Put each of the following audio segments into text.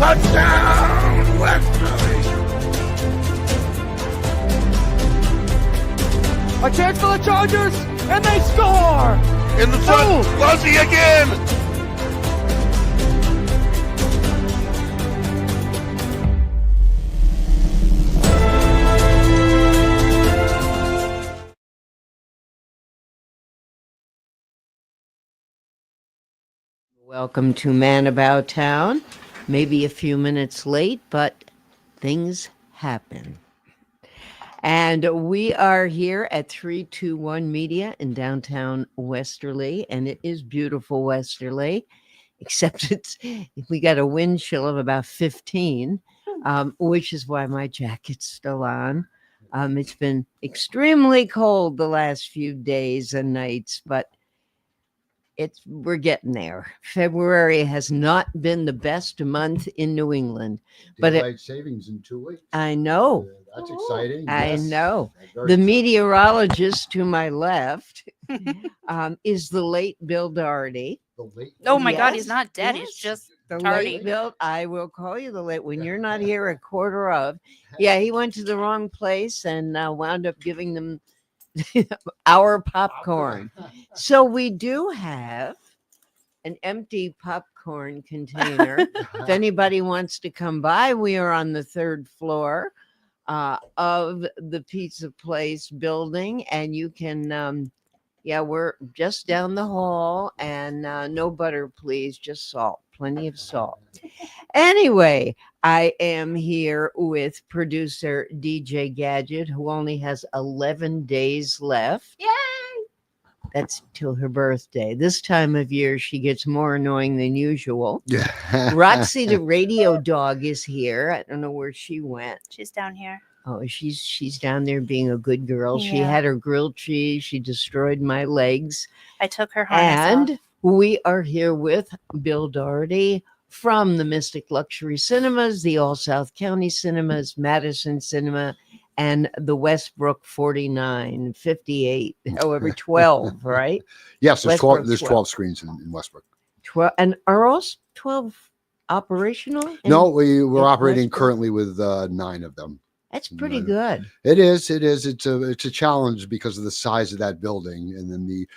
Touchdown, Westerly! A chance for the Chargers, and they score! In the sun, Fuzzy again! Welcome to Man About Town. Maybe a few minutes late, but things happen. And we are here at 321 Media in downtown Westerly, and it is beautiful Westerly, except we got a wind chill of about 15, which is why my jacket's still on. It's been extremely cold the last few days and nights, but we're getting there. February has not been the best month in New England, but daylight savings in 2 weeks. I know. That's exciting. I Yes. know. Very The exciting. meteorologist to my left is the late Bill Doherty. The late- Oh my God, Yes, he's not dead. yes. He's just The tardy. late Bill, I will call you the late when you're not here at quarter of. Yeah, he went to the wrong place and wound up giving them our popcorn. So we do have an empty popcorn container. If anybody wants to come by, we are on the third floor of the pizza place building, and you can we're just down the hall, and no butter please, just salt, plenty of salt. Anyway, I am here with producer DJ Gadget, who only has 11 days left. Yay! That's till her birthday. This time of year, she gets more annoying than usual. Yeah. Roxy, the radio dog, is here. I don't know where she went. She's down here. Oh, she's down there being a good girl. She Yeah. had her grilled cheese. She destroyed my legs. I took her harness And we are here with Bill Doherty from the Mystic Luxury Cinemas, the All South County Cinemas, Madison Cinema, and the Westbrook 49, 58, however, 12, right? Yes, there's 12, Westbrook there's 12. 12 screens in Westbrook. 12, and are all 12 operational? No, we're in operating Westbrook? currently with 9 of them. That's pretty No. good. It is. It's a challenge because of the size of that building and then the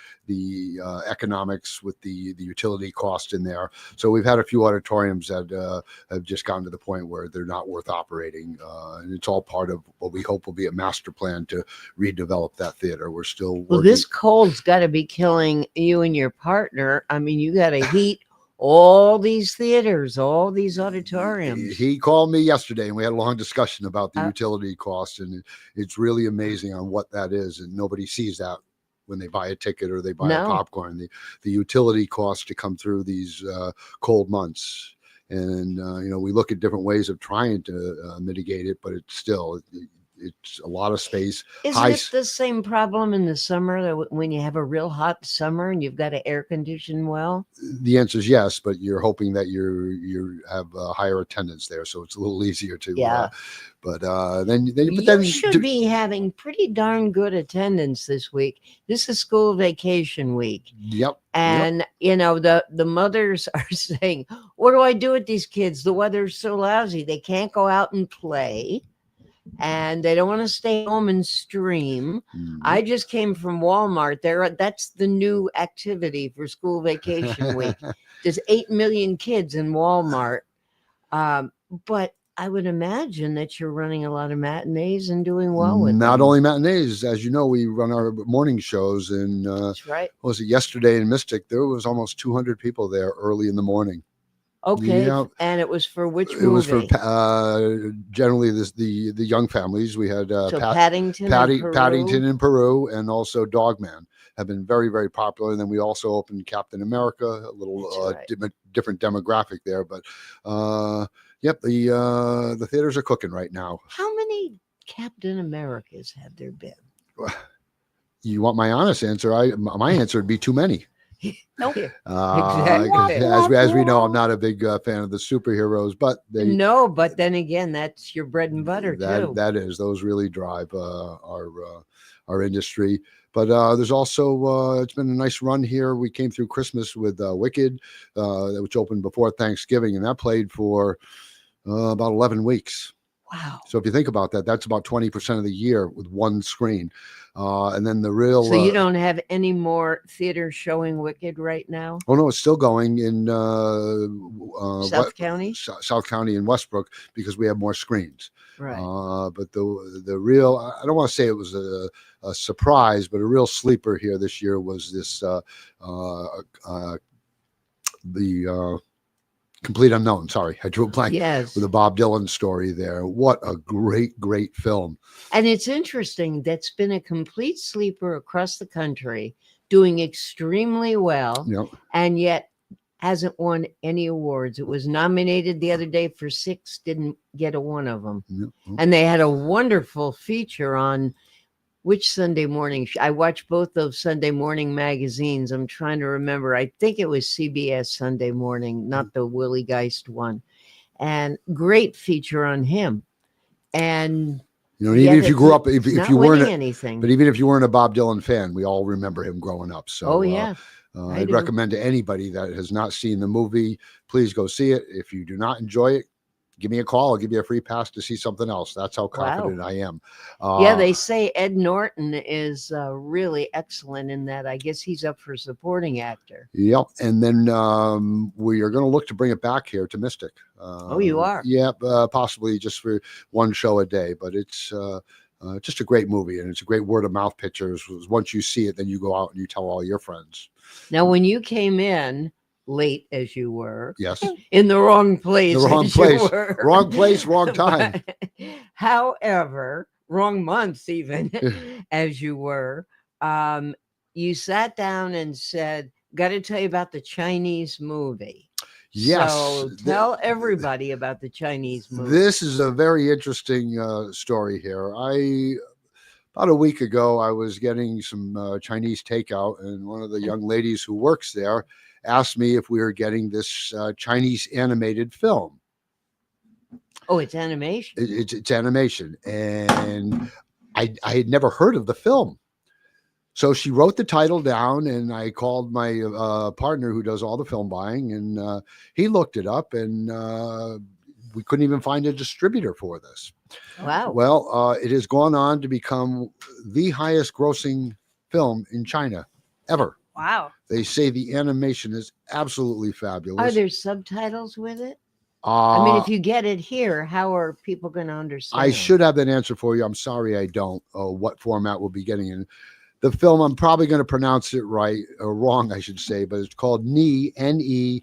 economics with the utility cost in there. So we've had a few auditoriums that have just gotten to the point where they're not worth operating, and it's all part of what we hope will be a master plan to redevelop that theater. We're still Well, working. this cold's got to be killing you and your partner. I mean, you got to heat all these theaters, all these auditoriums. He called me yesterday and we had a long discussion about the Uh, utility cost, and it's really amazing on what that is, and nobody sees that when they buy a ticket or they buy a No. popcorn. The utility costs to come through these cold months, and we look at different ways of trying to mitigate it, but it's still it's a lot of space. Isn't high it s- the same problem in the summer that when you have a real hot summer and you've got to air condition well? The answer is yes, but you're hoping that you have higher attendance there, so it's a little easier to. Yeah. But then You should be having pretty darn good attendance this week. This is school vacation week. Yep. And the mothers are saying, what do I do with these kids? The weather's so lousy. They can't go out and play. And they don't want to stay home and stream. Mhm. I just came from Walmart. That's the new activity for school vacation week. There's 8 million kids in Walmart. But I would imagine that you're running a lot of matinees and doing well with Not them. only matinees, as you know, we run our morning shows, and That's right. what was it yesterday in Mystic? There was almost 200 people there early in the morning. Okay. Yeah. And it was for which movie? It was for generally the young families. We had So Paddington, and Peru. Paddington in Peru, and also Dogman have been very, very popular. And then we also opened Captain America, a little That's right. different demographic there. But yep, the theaters are cooking right now. How many Captain Americas have there been? You want my honest answer? My answer would be too many. Nope. Exactly. As we know, I'm not a big fan of the superheroes, but No, but then again, that's your bread and butter too. that is, those really drive our industry. But there's also it's been a nice run here. We came through Christmas with Wicked, which opened before Thanksgiving, and that played for About 11 weeks. Wow. So if you think about that, that's about 20% of the year with one screen. And then the real. So you don't have any more theaters showing Wicked right now? Oh no, it's still going in South County? South County and Westbrook because we have more screens. Right. But the real, I don't want to say it was a surprise, but a real sleeper here this year was this the Complete Unknown. Sorry, I drew a blank. Yes. With the Bob Dylan story there. What a great film. And it's interesting. That's been a complete sleeper across the country, doing extremely well, Yep. and yet hasn't won any awards. It was nominated the other day for 6, didn't get a one of them. Yep. And they had a wonderful feature on which Sunday morning. I watched both those Sunday morning magazines. I'm trying to remember. I think it was CBS Sunday Morning, not the Willie Geist one. And great feature on him. And even if you grew up, if you weren't anything, but even if you weren't a Bob Dylan fan, we all remember him growing up. So, I'd recommend to anybody that has not seen the movie, please go see it. If you do not enjoy it, give me a call. I'll give you a free pass to see something else. That's how confident I am. They say Ed Norton is really excellent in that. I guess he's up for supporting actor. Yep. And then we are going to look to bring it back here to Mystic. You are? Yeah, possibly just for one show a day. But it's just a great movie, and it's a great word of mouth picture. Once you see it, then you go out and you tell all your friends. Now, when you came in, late as you were, yes, in the wrong place, wrong place, wrong time. However, wrong month even as you were, you sat down and said, got to tell you about the Chinese movie. Yes. So tell everybody about the Chinese movie. This is a very interesting story here. About a week ago, I was getting some Chinese takeout, and one of the young ladies who works there asked me if we were getting this Chinese animated film. Oh, it's animation. It's animation, and I had never heard of the film. So she wrote the title down, and I called my partner who does all the film buying, and he looked it up, and we couldn't even find a distributor for this. Wow. Well, it has gone on to become the highest grossing film in China ever. Wow. They say the animation is absolutely fabulous. Are there subtitles with it? I mean, if you get it here, how are people going to understand? I should have that answer for you. I'm sorry I don't. What format we'll be getting in. The film, I'm probably going to pronounce it right or wrong, I should say, but it's called Ni, N-E-Z-H-A.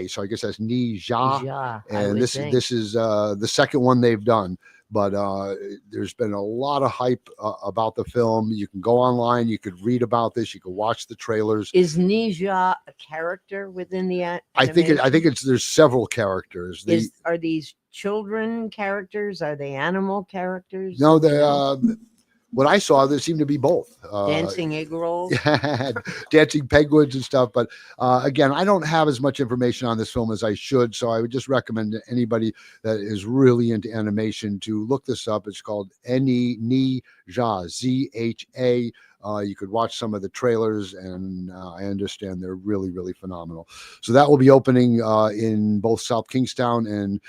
So I guess that's Ni Zha. And this is the second one they've done. But there's been a lot of hype about the film. You can go online, you could read about this, you can watch the trailers. Is Ni Zha a character within the animation? I think there's several characters. Are these children characters? Are they animal characters? No, what I saw, there seemed to be both. Dancing egg rolls? Dancing penguins and stuff. But again, I don't have as much information on this film as I should. So I would just recommend to anybody that is really into animation to look this up. It's called Ni Zha, Z-H-A. You could watch some of the trailers, and I understand they're really, really phenomenal. So that will be opening in both South Kingstown and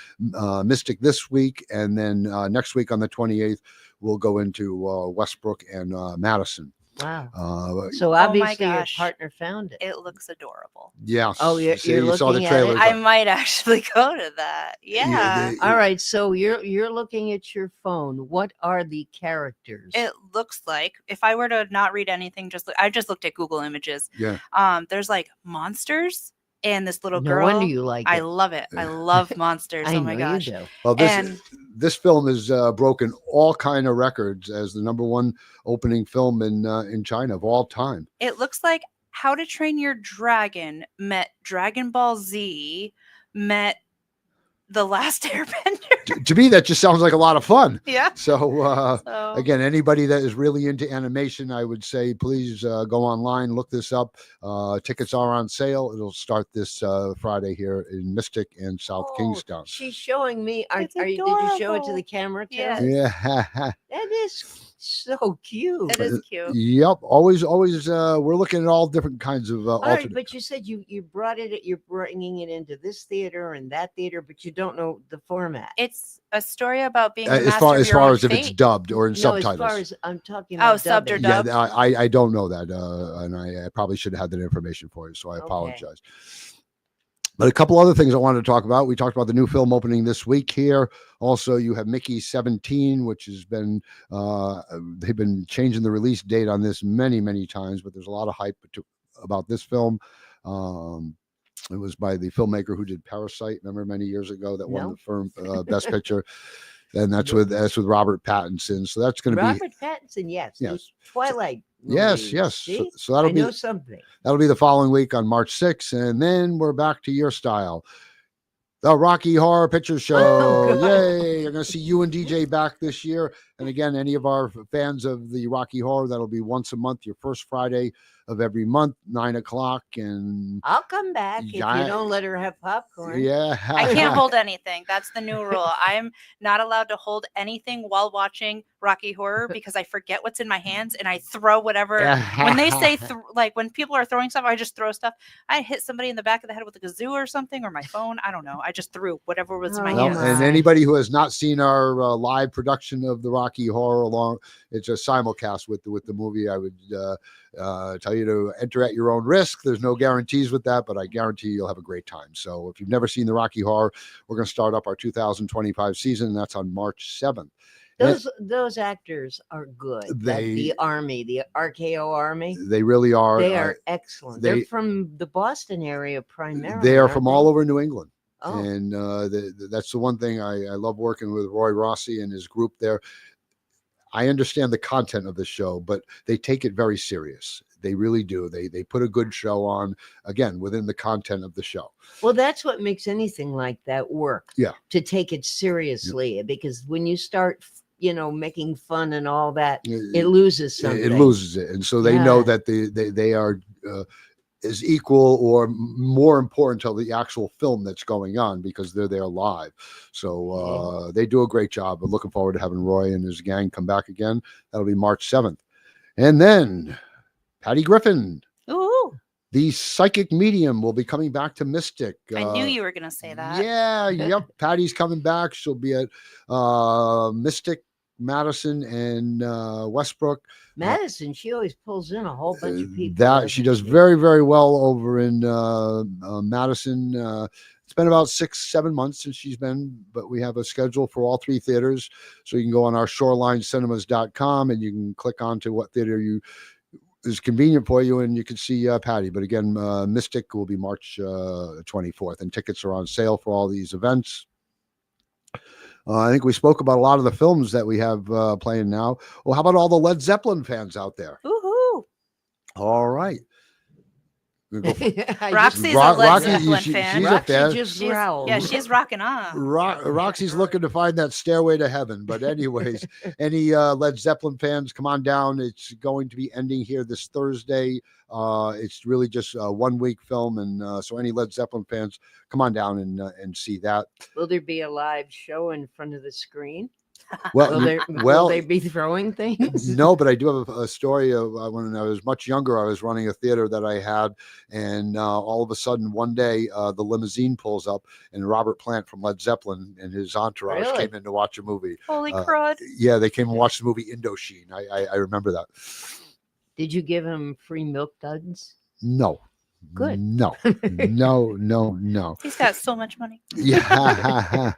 Mystic this week. And then next week on the 28th, we'll go into Westbrook and Madison. Wow. So obviously your partner found it. It looks adorable. Yeah. Oh, you saw the trailers. I might actually go to that. Yeah. All right. So you're looking at your phone. What are the characters? It looks like, if I were to not read anything, I just looked at Google Images. Yeah. There's like monsters and this little No girl. wonder you like it. I love it. I love monsters. I Oh my know gosh. you do. Well, this film has broken all kind of records as the #1 opening film in China of all time. It looks like How to Train Your Dragon met Dragon Ball Z met The Last Airbender. to me, that just sounds like a lot of fun. Yeah. So, So again, anybody that is really into animation, I would say, please go online, look this up. Tickets are on sale. It'll start this Friday here in Mystic and South Kingstown. She's showing me. It's Did you show it to adorable. the camera too? Yes. Yeah. That is so cute. It is cute. Yep. Always. We're looking at all different kinds of All right, alternate. but you said you brought it. You're bringing it into this theater and that theater, but you don't know the format. It's a story about being a As master far of as your far own as if it's fate. dubbed or in No, subtitles. as far as I'm talking Oh, about subbed or dubbing. dubbed? I don't know that, and I probably should have had that information for you, so I Okay. apologize. But a couple other things I wanted to talk about. We talked about the new film opening this week here. Also, you have Mickey 17, which has been they've been changing the release date on this many times, but there's a lot of hype about this film. It was by the filmmaker who did Parasite. Remember many years ago that won No. the firm Best Picture, and that's with Robert Pattinson. So that's going to be Robert Pattinson, yes. Yes. Those Twilight. yes. movies. So, See? so that'll I be know something. that'll be the following week on March 6th, and then we're back to your style. The Rocky Horror Picture Show. Oh, God. Yay. You're going to see you and DJ back this year. And again, any of our fans of the Rocky Horror, that'll be once a month, your first Friday of every month, 9:00. And I'll come back if Yeah. you don't let her have popcorn. yeah. I can't hold anything. That's the new rule. I'm not allowed to hold anything while watching Rocky Horror because I forget what's in my hands and I throw whatever. When they say like when people are throwing stuff, I just throw stuff. I hit somebody in the back of the head with a kazoo or something or my phone. I don't know. I just threw whatever was in my Oh, Well, hands. my. and anybody who has not seen our live production of the Rocky Horror it's a simulcast with the movie. I would tell you to enter at your own risk. There's no guarantees with that, but I guarantee you'll have a great time. So if you've never seen the Rocky Horror, we're going to start up our 2025 season, and that's on March 7th. Those actors are good. They- the army, the RKO army, They really are. they are excellent. they- They're from the Boston area primarily. They are aren't from they? all over New England. Oh, And that's the one thing I love working with Roy Rossi and his group there. I understand the content of the show, but they take it very serious. They really do. They put a good show on, again, within the content of the show. well, that's what makes anything like that work. Yeah. To take it seriously, because when you start, making fun and all that, it loses something. It loses it. And so they know Yeah. that they are as equal or more important to the actual film that's going on because they're there live. So they do a great job. I'm looking forward to having Roy and his gang come back again. That'll be March 7th. And then Patty Griffin, Ooh, the psychic medium, will be coming back to Mystic. I knew you were going to say that. Yeah, yep. Patty's coming back. She'll be at Mystic, Madison, and Westbrook. Madison, she always pulls in a whole bunch of people. That she does very, very well over in Madison. It's been about 6-7 months since she's been, but we have a schedule for all three theaters. So you can go on our shorelineCinemas.com and you can click on to what theater is convenient for you, and you can see Patty. But again, Mystic will be March 24th, and tickets are on sale for all these events. I think we spoke about a lot of the films that we have playing now. Well, how about all the Led Zeppelin fans out there? Woohoo. All right. We're gonna go for- Roxy's Ro- a Led Roxy, Zeppelin she- fan. she's a Roxy fan. just She's- growled. yeah, she's rocking on. Roxy's looking to find that stairway to heaven. But anyways, any Led Zeppelin fans, come on down. It's going to be ending here this Thursday. It's really just a 1-week film, and so any Led Zeppelin fans, come on down and see that. Will there be a live show in front of the screen? Well, Will they be throwing things? no, but I do have a story of when I was much younger. I was running a theater that I had, and all of a sudden one day the limousine pulls up, and Robert Plant from Led Zeppelin and his entourage Really? came in to watch a movie. Holy crud. Yeah, they came and watched the movie Indochine. I remember that. Did you give him free milk duds? No. Good. No. No. He's got so much money. Yeah.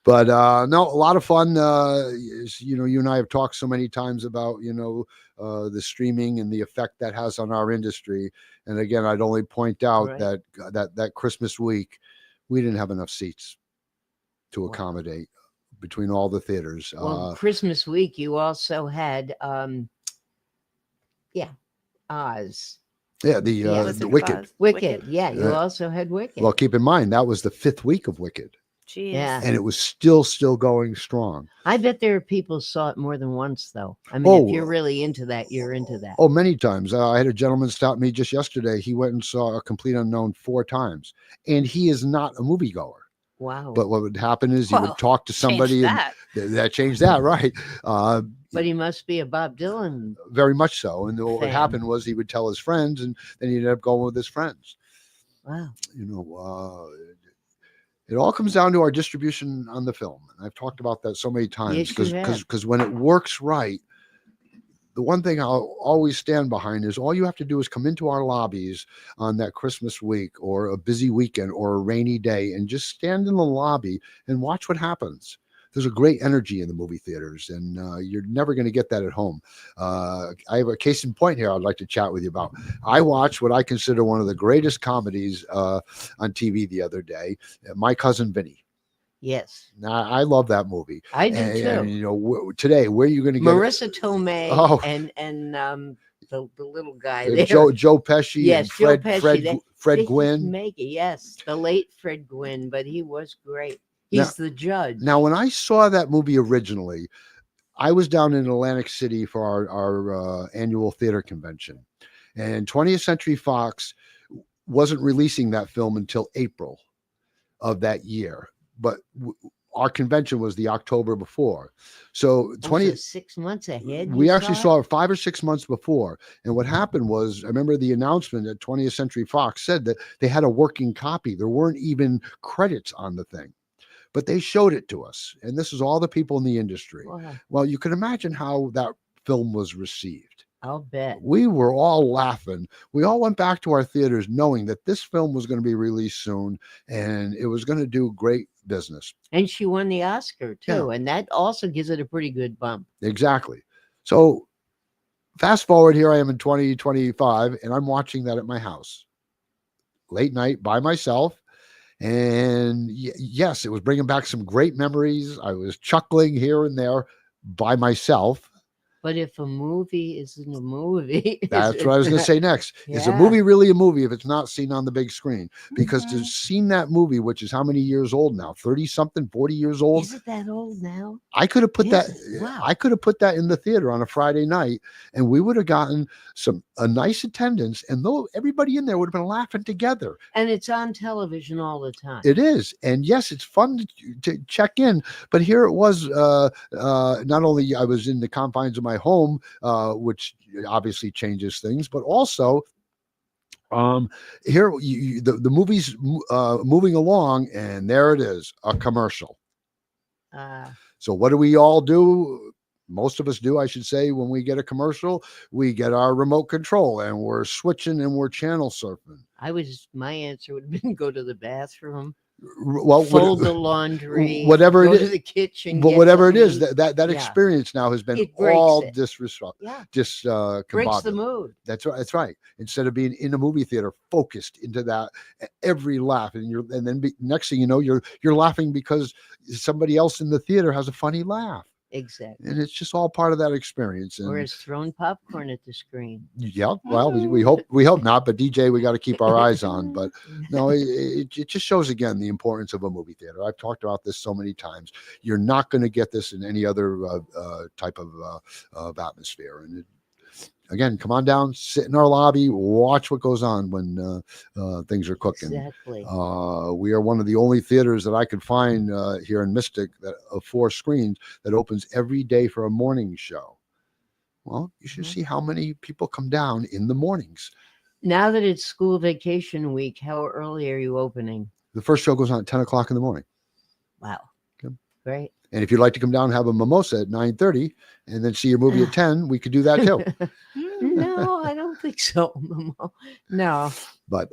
But no, a lot of fun. You and I have talked so many times about the streaming and the effect that has on our industry. And again, I'd only point out Right. that Christmas week we didn't have enough seats to Wow. accommodate between all the theaters. Well, Christmas week, you also had, Oz. Yeah, Wizard the of Wicked. Oz. Wicked. Yeah, you Yeah. also had Wicked. Well, keep in mind that was the 5th week of Wicked. Jeez. Yeah. and it was still going strong. I bet there are people saw it more than once, though. I mean, Oh, if you're really into that, you're into that. Oh, many times. I had a gentleman stop me just yesterday. He went and saw A Complete Unknown 4 times, and he is not a moviegoer. Wow. But what would happen is he Well, would talk to change somebody, and that. that changed that, right? But he must be a Bob Dylan. Very much so. And what would Fan. happen was he would tell his friends, and then he ended up going with his friends. Wow. You know, it all comes down to our distribution on the film. And I've talked about that so many times Yes, you have. because when it works right, the one thing I'll always stand behind is all you have to do is come into our lobbies on that Christmas week or a busy weekend or a rainy day and just stand in the lobby and watch what happens. There's a great energy in the movie theaters, and you're never going to get that at home. I have a case in point here I'd like to chat with you about. I watched what I consider one of the greatest comedies on TV the other day, My Cousin Vinny. Yes. Now, I love that movie. I do And, too. you know, today, where are you going to get Marissa Tomei Oh. and the little guy there. Joe Pesci Yes, and Joe Pesci. Fred Vicky Gwynn. Maggie, yes, the late Fred Gwynn, but he was great. He's the judge. Now, when I saw that movie originally, I was down in Atlantic City for our annual theater convention, and 20th Century Fox wasn't releasing that film until April of that year. But our convention was the October before. So 6 months ahead. We you actually saw saw it 5 or 6 months before. And what happened was, I remember the announcement at 20th Century Fox said that they had a working copy. There weren't even credits on the thing, but they showed it to us. And this is all the people in the industry. Wow. Well, you can imagine how that film was received. I'll bet. We were all laughing. We all went back to our theaters knowing that this film was going to be released soon and it was going to do great business. And she won the Oscar too, Yeah. and that also gives it a pretty good bump. Exactly. So fast forward, here I am in 2025, and I'm watching that at my house late night by myself. And yes, it was bringing back some great memories. I was chuckling here and there by myself. But if a movie isn't a movie, That's what I was going to say next. Is a Yeah. movie really a movie if it's not seen on the big screen? Because to Mhm. seen that movie, which is how many years old now? 30 something, 40 years old. Is it that old now? I could have put that. Is it? Wow. I could have put that in the theater on a Friday night, and we would have gotten a nice attendance, and though everybody in there would have been laughing together. And it's on television all the time. It is, and yes, it's fun to check in. But here it was. Not only I was in the confines of my home, which obviously changes things, but also here the movie's moving along, and there it is, a commercial. So what do we all do? Most of us do, I should say, when we get a commercial, we get our remote control and we're switching and we're channel surfing. My answer would have been go to the bathroom, Well, fold the laundry, whatever go it to is, the kitchen. but get whatever it something is, to eat. that Yeah. experience now has been It breaks all it. disrespect, Yeah. just Breaks the combobulated. mood. That's right. That's right. Instead of being in a movie theater, focused into that every laugh, and then next thing you know, you're laughing because somebody else in the theater has a funny laugh, Exactly. and it's just all part of that experience. Or And has thrown popcorn at the screen. yeah, well, we hope not, but DJ, we got to keep our eyes on. But no, it just shows again the importance of a movie theater. I've talked about this so many times. You're not going to get this in any other type of atmosphere. And again, come on down, sit in our lobby, watch what goes on when things are cooking. Exactly. We are one of the only theaters that I could find here in Mystic that of 4 screens that opens every day for a morning show. Well, you should see how many people come down in the mornings. Now that it's school vacation week, how early are you opening? The first show goes on at 10 o'clock in the morning. Wow. Okay. Great. And if you'd like to come down and have a mimosa at 9:30 and then see your movie at 10, we could do that too. No, I don't think so. No. But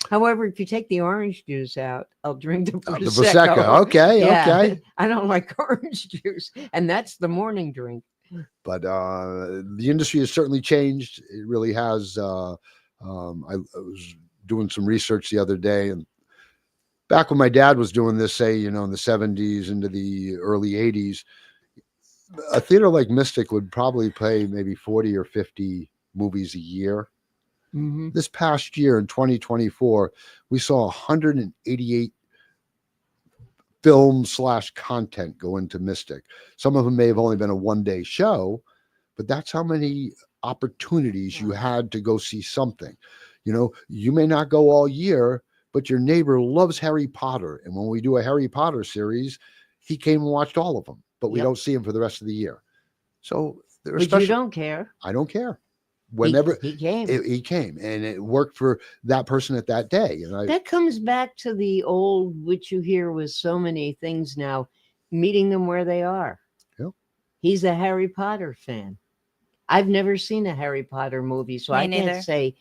However, if you take the orange juice out, I'll drink the Prosecco. the Prosecco. Okay, Yeah. okay. I don't like orange juice, and that's the morning drink. But the industry has certainly changed. It really has. I was doing some research the other day, and back when my dad was doing this, say, in the 70s into the early 80s, a theater like Mystic would probably play maybe 40 or 50 movies a year. Mm-hmm. This past year in 2024, we saw 188 film / content go into Mystic. Some of them may have only been a 1-day show, but that's how many opportunities you had to go see something. You know, you may not go all year, but your neighbor loves Harry Potter. And when we do a Harry Potter series, he came and watched all of them, but we Yep. don't see him for the rest of the year. So there are But you special. don't care. I don't care. Whenever he came. he came, and it worked for that person at that day. And That comes back to the old, which you hear with so many things now, meeting them where they are. Yep. He's a Harry Potter fan. I've never seen a Harry Potter movie, so Me I neither. can't say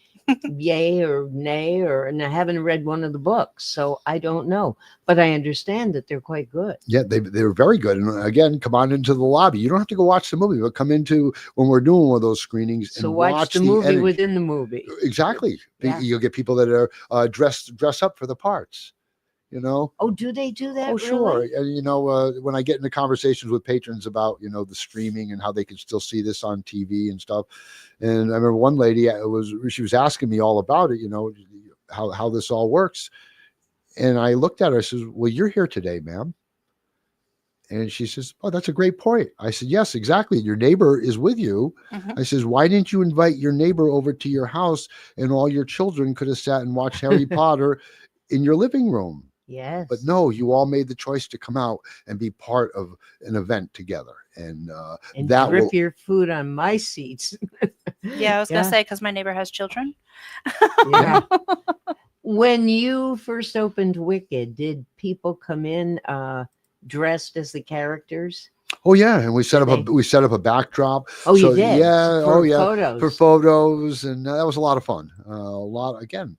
yay or nay, and I haven't read one of the books, so I don't know. But I understand that they're quite good. yeah, they were very good. And again, come on into the lobby. You don't have to go watch the movie, but come into when we're doing one of those screenings So and watch the movie energy. within the movie. Exactly. Yeah. You'll get people that are dress up for the parts. You know. Oh, do they do that? Oh, sure. Really? And you know, when I get into conversations with patrons about, you know, the streaming and how they can still see this on TV and stuff, and I remember one lady she was asking me all about it, you know, how this all works, and I looked at her. I says, "Well, you're here today, ma'am," and she says, "Oh, that's a great point." I said, "Yes, exactly. Your neighbor is with you." Mhm. I says, "Why didn't you invite your neighbor over to your house and all your children could have sat and watched Harry Potter in your living room?" Yes. But no, you all made the choice to come out and be part of an event together, and And that drip will. your food on my seats. Yeah, I was gonna say because my neighbor has children. Yeah. When you first opened Wicked, did people come in dressed as the characters? Oh yeah, and we set Did up a backdrop. Oh, So, you did? Yeah. For Oh yeah. photos. For photos, and that was a lot of fun. A lot again.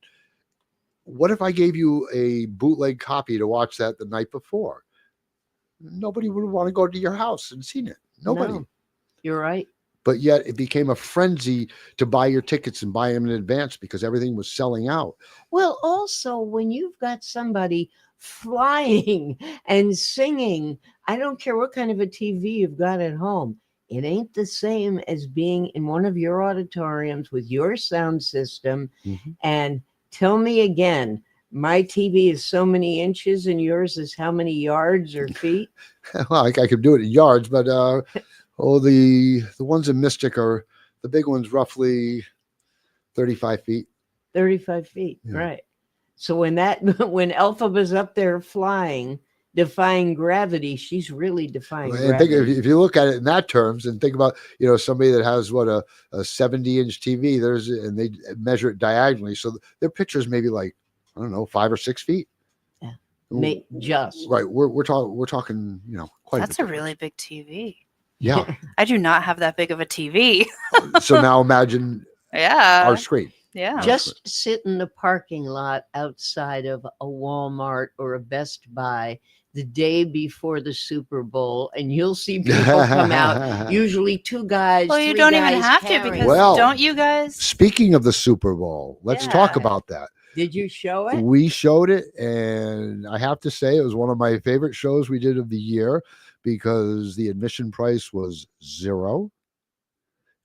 What if I gave you a bootleg copy to watch that the night before? Nobody would want to go to your house and seen it. Nobody. No, you're right. But yet it became a frenzy to buy your tickets and buy them in advance because everything was selling out. Well, also, when you've got somebody flying and singing, I don't care what kind of a TV you've got at home, it ain't the same as being in one of your auditoriums with your sound system. Mhm. And tell me again, my TV is so many inches and yours is how many yards or feet? Well, I could do it in yards, but the ones in Mystic are the big ones, roughly 35 feet. 35 feet, Yeah. right. So when Elphaba's up there flying, defying gravity, she's really defying And gravity. think if you look at it in that terms, and think about somebody that has a 70-inch TV, and they measure it diagonally, so their pictures maybe like I don't know 5 or 6 feet. Yeah. Just Right. We're talking quite. That's a really big TV. Yeah. I do not have that big of a TV. So now imagine Yeah. our screen. Yeah. just sit in the parking lot outside of a Walmart or a Best Buy the day before the Super Bowl, and you'll see people come out. Usually two guys. Well, you three don't even guys have to carrying- because Well, don't you guys? Speaking of the Super Bowl, let's talk Yeah. about that. Did you show it? We showed it, and I have to say it was one of my favorite shows we did of the year because the admission price was $0.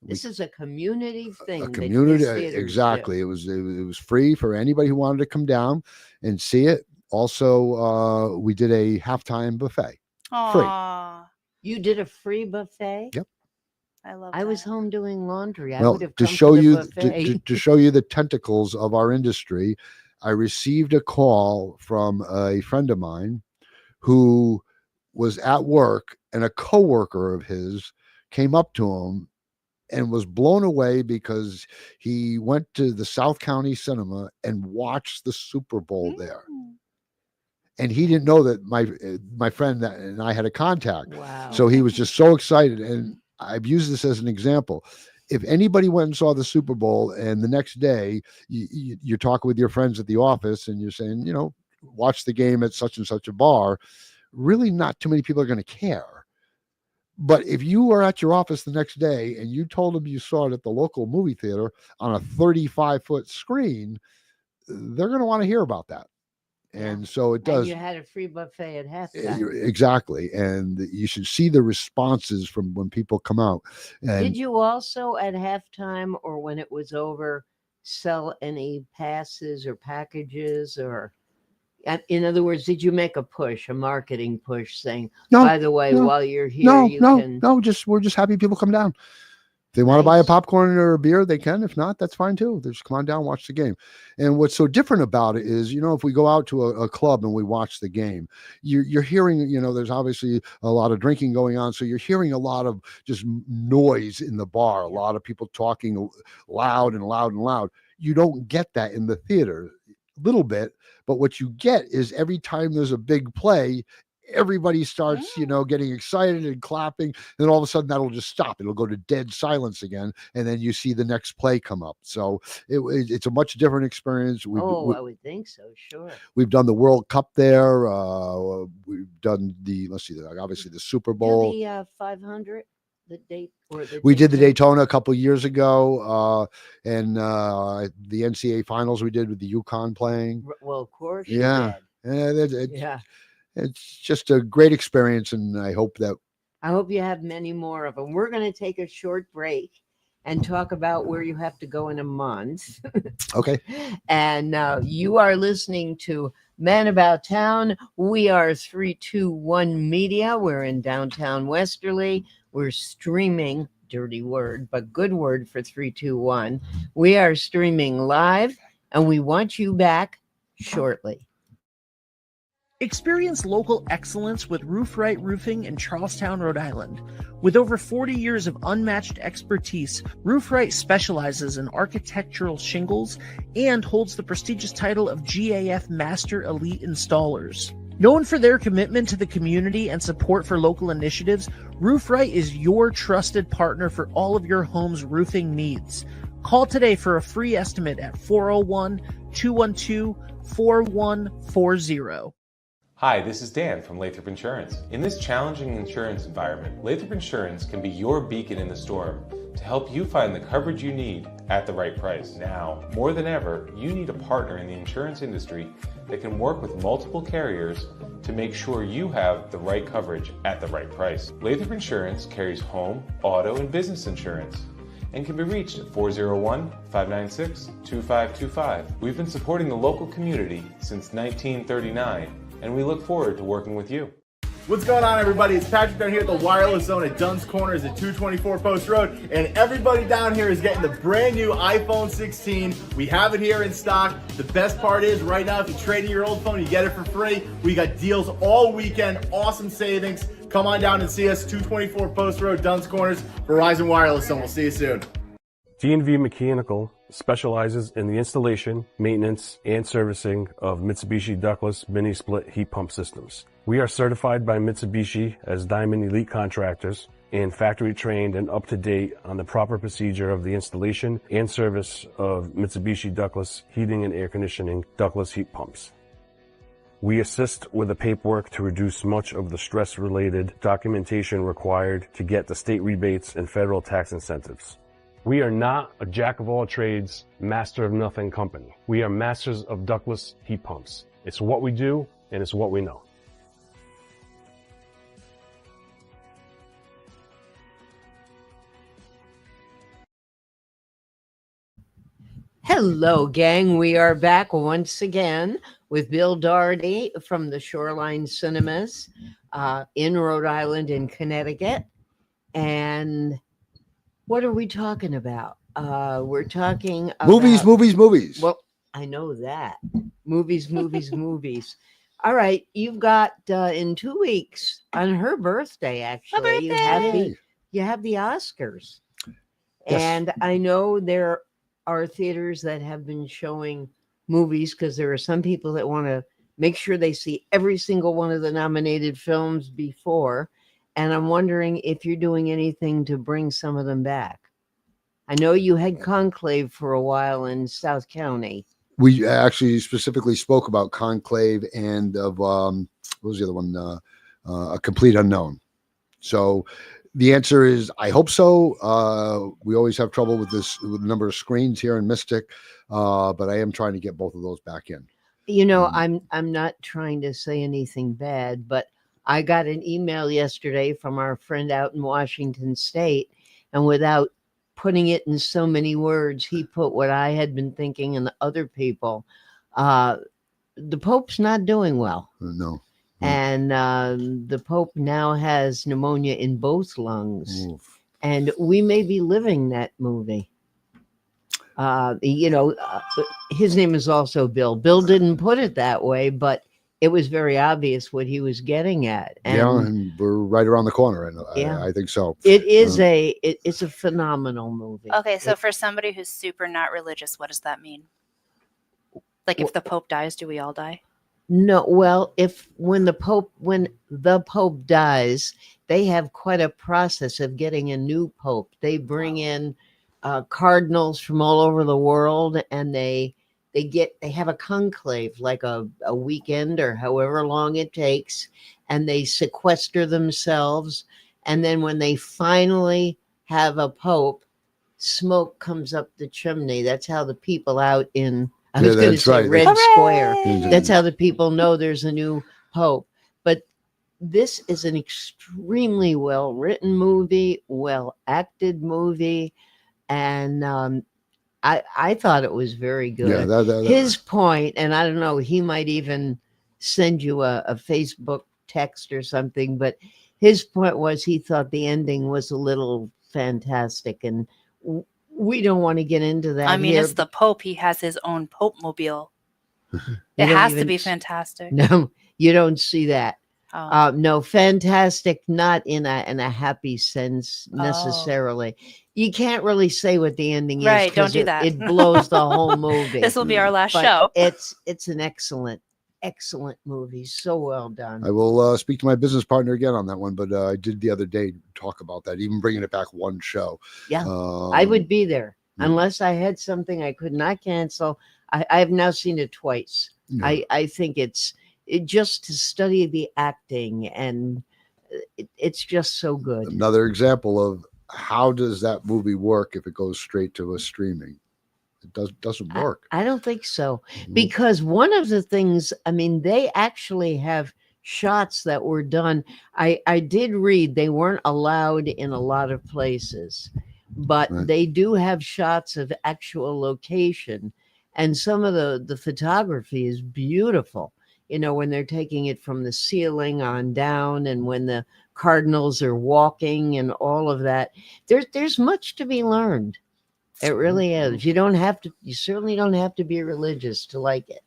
This is a community thing. A that community, this theater exactly. does. It was free for anybody who wanted to come down and see it. Also, we did a halftime buffet. Aw, You did a free buffet? Yep. I love. I was that. home doing laundry. I Well, would have to come show to the you buffet. to show you the tentacles of our industry, I received a call from a friend of mine who was at work, and a coworker of his came up to him and was blown away because he went to the South County Cinema and watched the Super Bowl there. Mm. And he didn't know that my friend and I had a contact. Wow. So he was just so excited. And I've used this as an example. If anybody went and saw the Super Bowl and the next day you're talking with your friends at the office and you're saying, watch the game at such and such a bar, really not too many people are going to care. But if you were at your office the next day and you told them you saw it at the local movie theater on a 35-foot screen, they're going to want to hear about that. And so it does. And you had a free buffet at halftime. Exactly. And you should see the responses from when people come out. And Did you also at halftime or when it was over sell any passes or packages or In other words, did you make a push, a marketing push saying, No, by the way, no, while you're here, no, you no, can. no. We're just happy people come down. If they want to buy a Nice. popcorn or a beer, they can. If not, that's fine too. They just come on down, watch the game. And what's so different about it is, if we go out to a club and we watch the game, you're hearing, there's obviously a lot of drinking going on. So you're hearing a lot of just noise in the bar, a lot of people talking loud and loud and loud. You don't get that in the theater, a little bit. But what you get is every time there's a big play, everybody starts, getting excited and clapping, and all of a sudden that'll just stop. It'll go to dead silence again, and then you see the next play come up. So it's a much different experience. I would think so. Sure. We've done the World Cup there. We've done obviously the Super Bowl. The 500, the date. We did the Daytona a couple years ago, and the NCAA finals we did with the UConn playing. Well, of course. Yeah. Yeah. It's just a great experience, and I hope you have many more of them. We're going to take a short break and talk about where you have to go in a month. Okay. And you are listening to Man About Town. We are 321 Media. We're in downtown Westerly. We're streaming, dirty word, but good word for 321. We are streaming live, and we want you back shortly. Experience local excellence with Roof Right Roofing in Charlestown, Rhode Island. With over 40 years of unmatched expertise, Roof Right specializes in architectural shingles and holds the prestigious title of GAF Master Elite Installers. Known for their commitment to the community and support for local initiatives, Roof Right is your trusted partner for all of your home's roofing needs. Call today for a free estimate at 401-212-4140. Hi, this is Dan from Lathrop Insurance. In this challenging insurance environment, Lathrop Insurance can be your beacon in the storm to help you find the coverage you need at the right price. Now, more than ever, you need a partner in the insurance industry that can work with multiple carriers to make sure you have the right coverage at the right price. Lathrop Insurance carries home, auto, and business insurance and can be reached at 401-596-2525. We've been supporting the local community since 1939, and we look forward to working with you. What's going on, everybody? It's Patrick down here at the Wireless Zone at Dunn's Corners at 224 Post Road, and everybody down here is getting the brand new iPhone 16. We have it here in stock. The best part is right now, if you trade in your old phone, you get it for free. We got deals all weekend, awesome savings. Come on down and see us, 224 Post Road, Dunn's Corners, Verizon Wireless Zone. We'll see you soon. D&V Mechanical specializes in the installation, maintenance, and servicing of Mitsubishi ductless mini-split heat pump systems. We are certified by Mitsubishi as Diamond Elite contractors and factory trained and up to date on the proper procedure of the installation and service of Mitsubishi ductless heating and air conditioning ductless heat pumps. We assist with the paperwork to reduce much of the stress-related documentation required to get the state rebates and federal tax incentives. We are not a jack-of-all-trades, master-of-nothing company. We are masters of ductless heat pumps. It's what we do, and it's what we know. Hello, gang. We are back once again with Bill Doherty from the Shoreline Cinemas in Rhode Island and Connecticut. And what are we talking about? We're talking about movies. Well, I know that. Movies. All right. You've got in 2 weeks on her birthday, actually. You have the Oscars. Yes. And I know there are theaters that have been showing movies because there are some people that want to make sure they see every single one of the nominated films before. And I'm wondering if you're doing anything to bring some of them back. I know you had Conclave for a while in South County. We actually specifically spoke about Conclave and of what was the other one? A Complete Unknown. So the answer is I hope so. We always have trouble with the number of screens here in Mystic, but I am trying to get both of those back in. You know, I'm not trying to say anything bad, but I got an email yesterday from our friend out in Washington State, and without putting it in so many words, he put what I had been thinking and the other people. the Pope's not doing well. No. And the Pope now has pneumonia in both lungs. Oof. And we may be living that movie. His name is also Bill. Bill didn't put it that way, but it was very obvious what he was getting at. And Yeah, and we're right around the corner, and Yeah. I think so. it is it's a phenomenal movie. Okay, so for somebody who's super not religious, what does that mean? Like if the Pope dies, do we all die? No, well, when the Pope dies, they have quite a process of getting a new Pope. They bring in cardinals from all over the world, and they have a conclave, like a weekend or however long it takes, and they sequester themselves. And then when they finally have a Pope, smoke comes up the chimney. That's how the people out in That's right. Red Square. Hooray! That's how the people know there's a new Pope. But this is an extremely well written movie, well acted movie, and I thought it was very good. Yeah, that His point, and I don't know, he might even send you a Facebook text or something, but his point was he thought the ending was a little fantastic, and we don't want to get into that. I mean, here. it's the Pope. He has his own Pope mobile. You It don't has to even be s- fantastic. No, you don't see that. Oh. No, fantastic, not in a happy sense necessarily. You can't really say what the ending is. Right, don't 'cause do it, that. It blows the whole movie. This will be our last But show. It's an excellent movie. So well done. I will speak to my business partner again on that one, but I did the other day talk about that, even bringing it back one show. Yeah, I would be there yeah. unless I had something I could not cancel. I've now seen it twice. Yeah. I think it's just to study the acting, and it's just so good. Another example of how does that movie work if it goes straight to a streaming? It doesn't work. I don't think so, Mhm. because one of the things, I mean, they actually have shots that were done. I did read they weren't allowed in a lot of places, but Right. they do have shots of actual location, and some of the photography is beautiful. When they're taking it from the ceiling on down, and when the cardinals are walking and all of that, there's much to be learned. It really is. You certainly don't have to be religious to like it.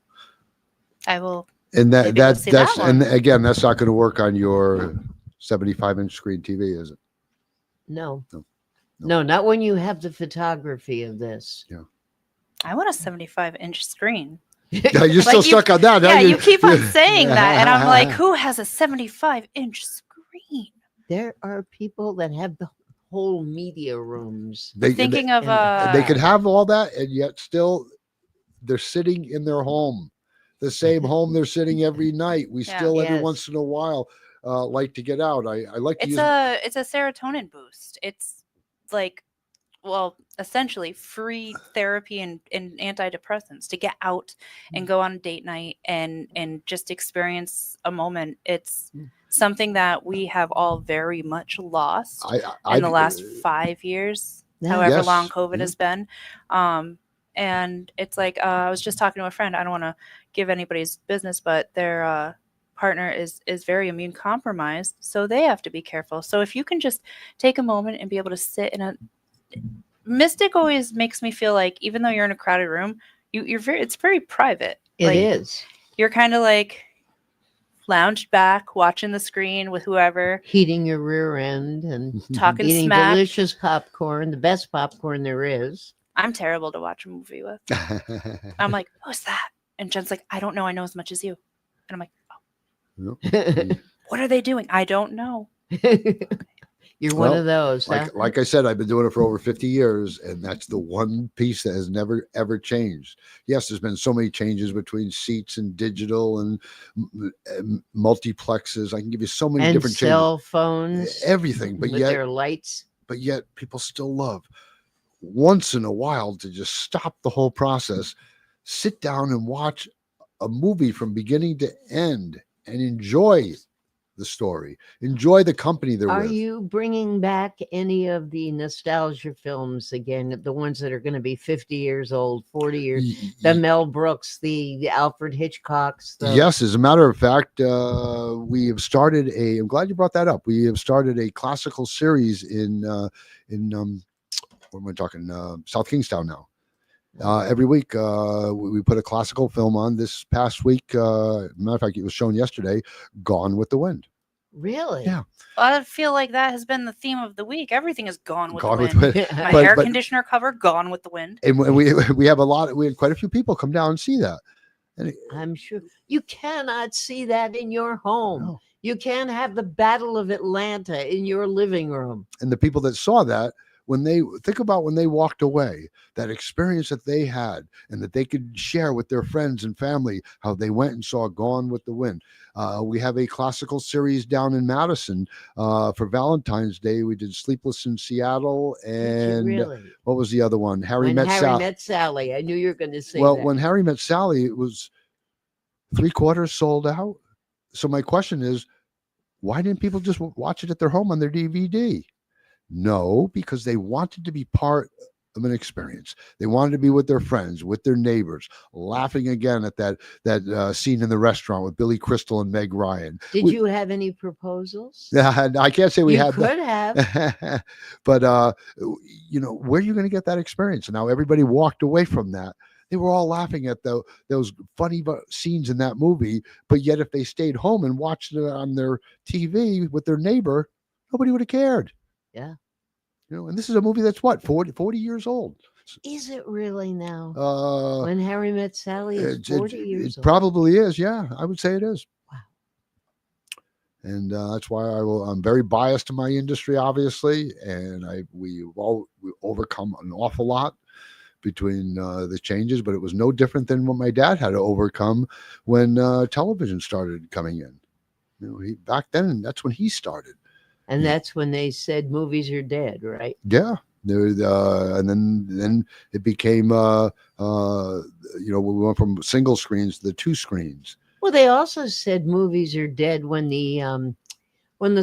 I will. And Maybe let's see that that's one. and again, that's not going to work on your 75-inch screen TV, is it? No. No. No, not when you have the photography of this. I want a 75-inch screen. Yeah, you're still Like you- stuck on that. Yeah, huh? you keep on saying that, and I'm like, who has a 75-inch screen? There are people that have the whole media rooms. Thinking of they could have all that, and yet still they're sitting in their home, the same home they're sitting every night. We Yeah. still every Yes. once in a while like to get out. I like to use it's a serotonin boost. It's like, well, essentially free therapy and antidepressants to get out and go on a date night and just experience a moment. It's something that we have all very much lost in the last 5 years, Yeah. however Yes, long COVID yeah. has been. And it's like, I was just talking to a friend. I don't want to give anybody's business, but their partner is very immune compromised, so they have to be careful. So if you can just take a moment and be able to sit in a Mystic always makes me feel like, even though you're in a crowded room, it's very private. It Like, is. You're kind of like lounged back, watching the screen with whoever, Heating your rear end and talking eating smack. delicious popcorn, the best popcorn there is. I'm terrible to watch a movie with. I'm like, who's that? And Jen's like, I don't know. I know as much as you. And I'm like, oh, what are they doing? I don't know. You're one Well, of those. Huh? like I said, I've been doing it for over 50 yees, and that's the one piece that has never ever changed. Yes, there's been so many changes between seats and digital and multiplexes. I can give you so many And different cell changes, phones, everything, but with yet their lights. people still love once in a while to just stop the whole process, sit down and watch a movie from beginning to end and enjoy the story. Enjoy the company they're Are with. you bringing back any of the nostalgia films again? The ones that are going to be 50 years old, 40 years? The Mel Brooks, the Alfred Hitchcocks. Yes, as a matter of fact, we have started I'm glad you brought that up. We have started a classical series in what am I talking? South Kingstown now. Every week, we put a classical film on. This past week, matter of fact, it was shown yesterday, Gone with the Wind. Really? Yeah. I feel like that has been the theme of the week. Everything is gone with Gone the with wind. the Wind. My But- hair but- conditioner cover, gone with the wind. And we have we had quite a few people come down and see that. And I'm sure you cannot see that in your home. No. You can't have the Battle of Atlanta in your living room. And the people that saw that, when they walked away, that experience that they had and that they could share with their friends and family, how they went and saw Gone with the Wind. We have a classical series down in Madison for Valentine's Day. We did Sleepless in Seattle, Did you and really? what was the other one? Harry When Met Harry Sally. Met Sally. I knew you were going to say Well, that. when Harry Met Sally, it was 3/4 sold out. So my question is, why didn't people just watch it at their home on their DVD? No, because they wanted to be part of an experience. They wanted to be with their friends, with their neighbors, laughing again at that scene in the restaurant with Billy Crystal and Meg Ryan. Did you have any proposals? I can't say we You had could have. that. But where are you going to get that experience? And now everybody walked away from that. They were all laughing at those funny scenes in that movie, but yet if they stayed home and watched it on their TV with their neighbor, nobody would have cared. Yeah. And this is a movie that's what, 40 years old. Is it really now? Uh, When Harry Met Sally is 40 years it old. probably is. Yeah, I would say it is. Wow. And that's why I'm very biased to my industry, obviously, and we overcome an awful lot between the changes, but it was no different than what my dad had to overcome when television started coming in. Back then, that's when he started. And that's when they said movies are dead, right? Yeah. And then it became we went from single screens to the 2 screens. Well, they also said movies are dead when the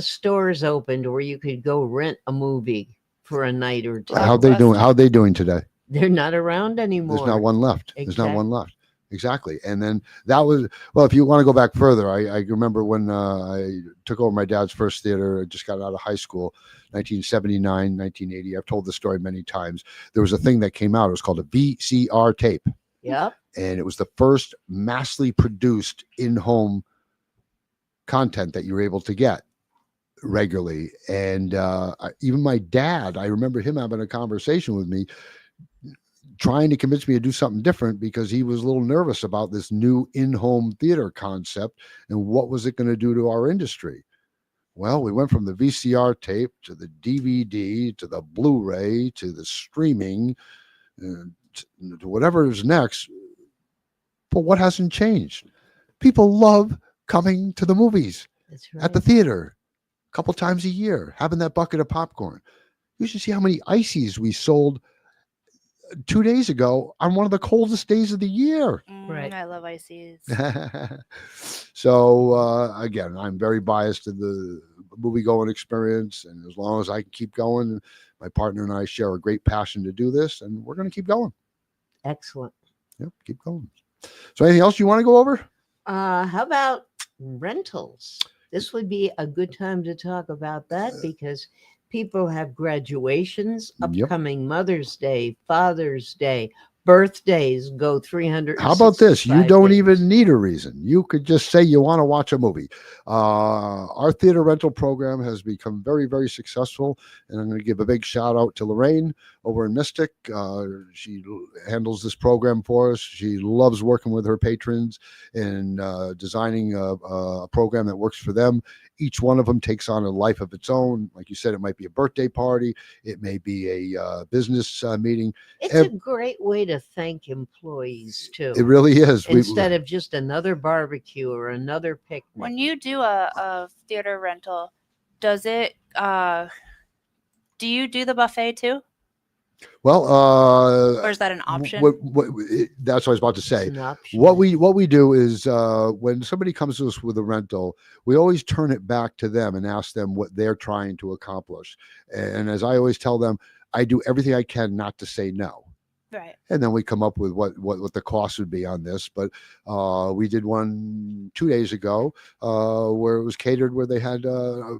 stores opened, where you could go rent a movie for a night or two. How they doing today? They're not around anymore. There's not one left. Exactly. There's not one left. Exactly. And then that was, well, if you want to go back further, I remember when I took over my dad's first theater. I just got out of high school, 1979, 1980. I've told this story many times. There was a thing that came out. It was called a VCR tape. Yep. And it was the first massively produced in-home content that you were able to get regularly. And even my dad, I remember him having a conversation with me, trying to convince me to do something different, because he was a little nervous about this new in-home theater concept and what was it going to do to our industry. Well, we went from the VCR tape to the DVD to the Blu-ray to the streaming to whatever is next. But what hasn't changed? People love coming to the movies. That's right. At the theater a couple times a year, having that bucket of popcorn. You should see how many ices we sold 2 days ago on one of the coldest days of the year. Right. I love ices. So again, I'm very biased to the movie-going experience, and as long as I can keep going, my partner and I share a great passion to do this, and we're going to keep going. Excellent. Yep, keep going. So anything else you want to go over? How about rentals? This would be a good time to talk about that, because people have graduations, Yep. upcoming Mother's Day, Father's Day, birthdays go 300. How about this? You don't even need a reason. You could just say you want to watch a movie. Our theater rental program has become very, very successful. And I'm going to give a big shout out to Lorraine over in Mystic. She handles this program for us. She loves working with her patrons and designing a program that works for them. Each one of them takes on a life of its own. Like you said, it might be a birthday party. It may be a business meeting. It's a great way to thank employees too. It really is. Instead of just another barbecue or another picnic. When you do a theater rental, does it do you do the buffet too? Well, Or is that an option? that's what I was about to say. It's an option. What we do is when somebody comes to us with a rental, we always turn it back to them and ask them what they're trying to accomplish. And as I always tell them, I do everything I can not to say no. Right. And then we come up with what the cost would be on this. But we did one 2 days ago where it was catered, where they had a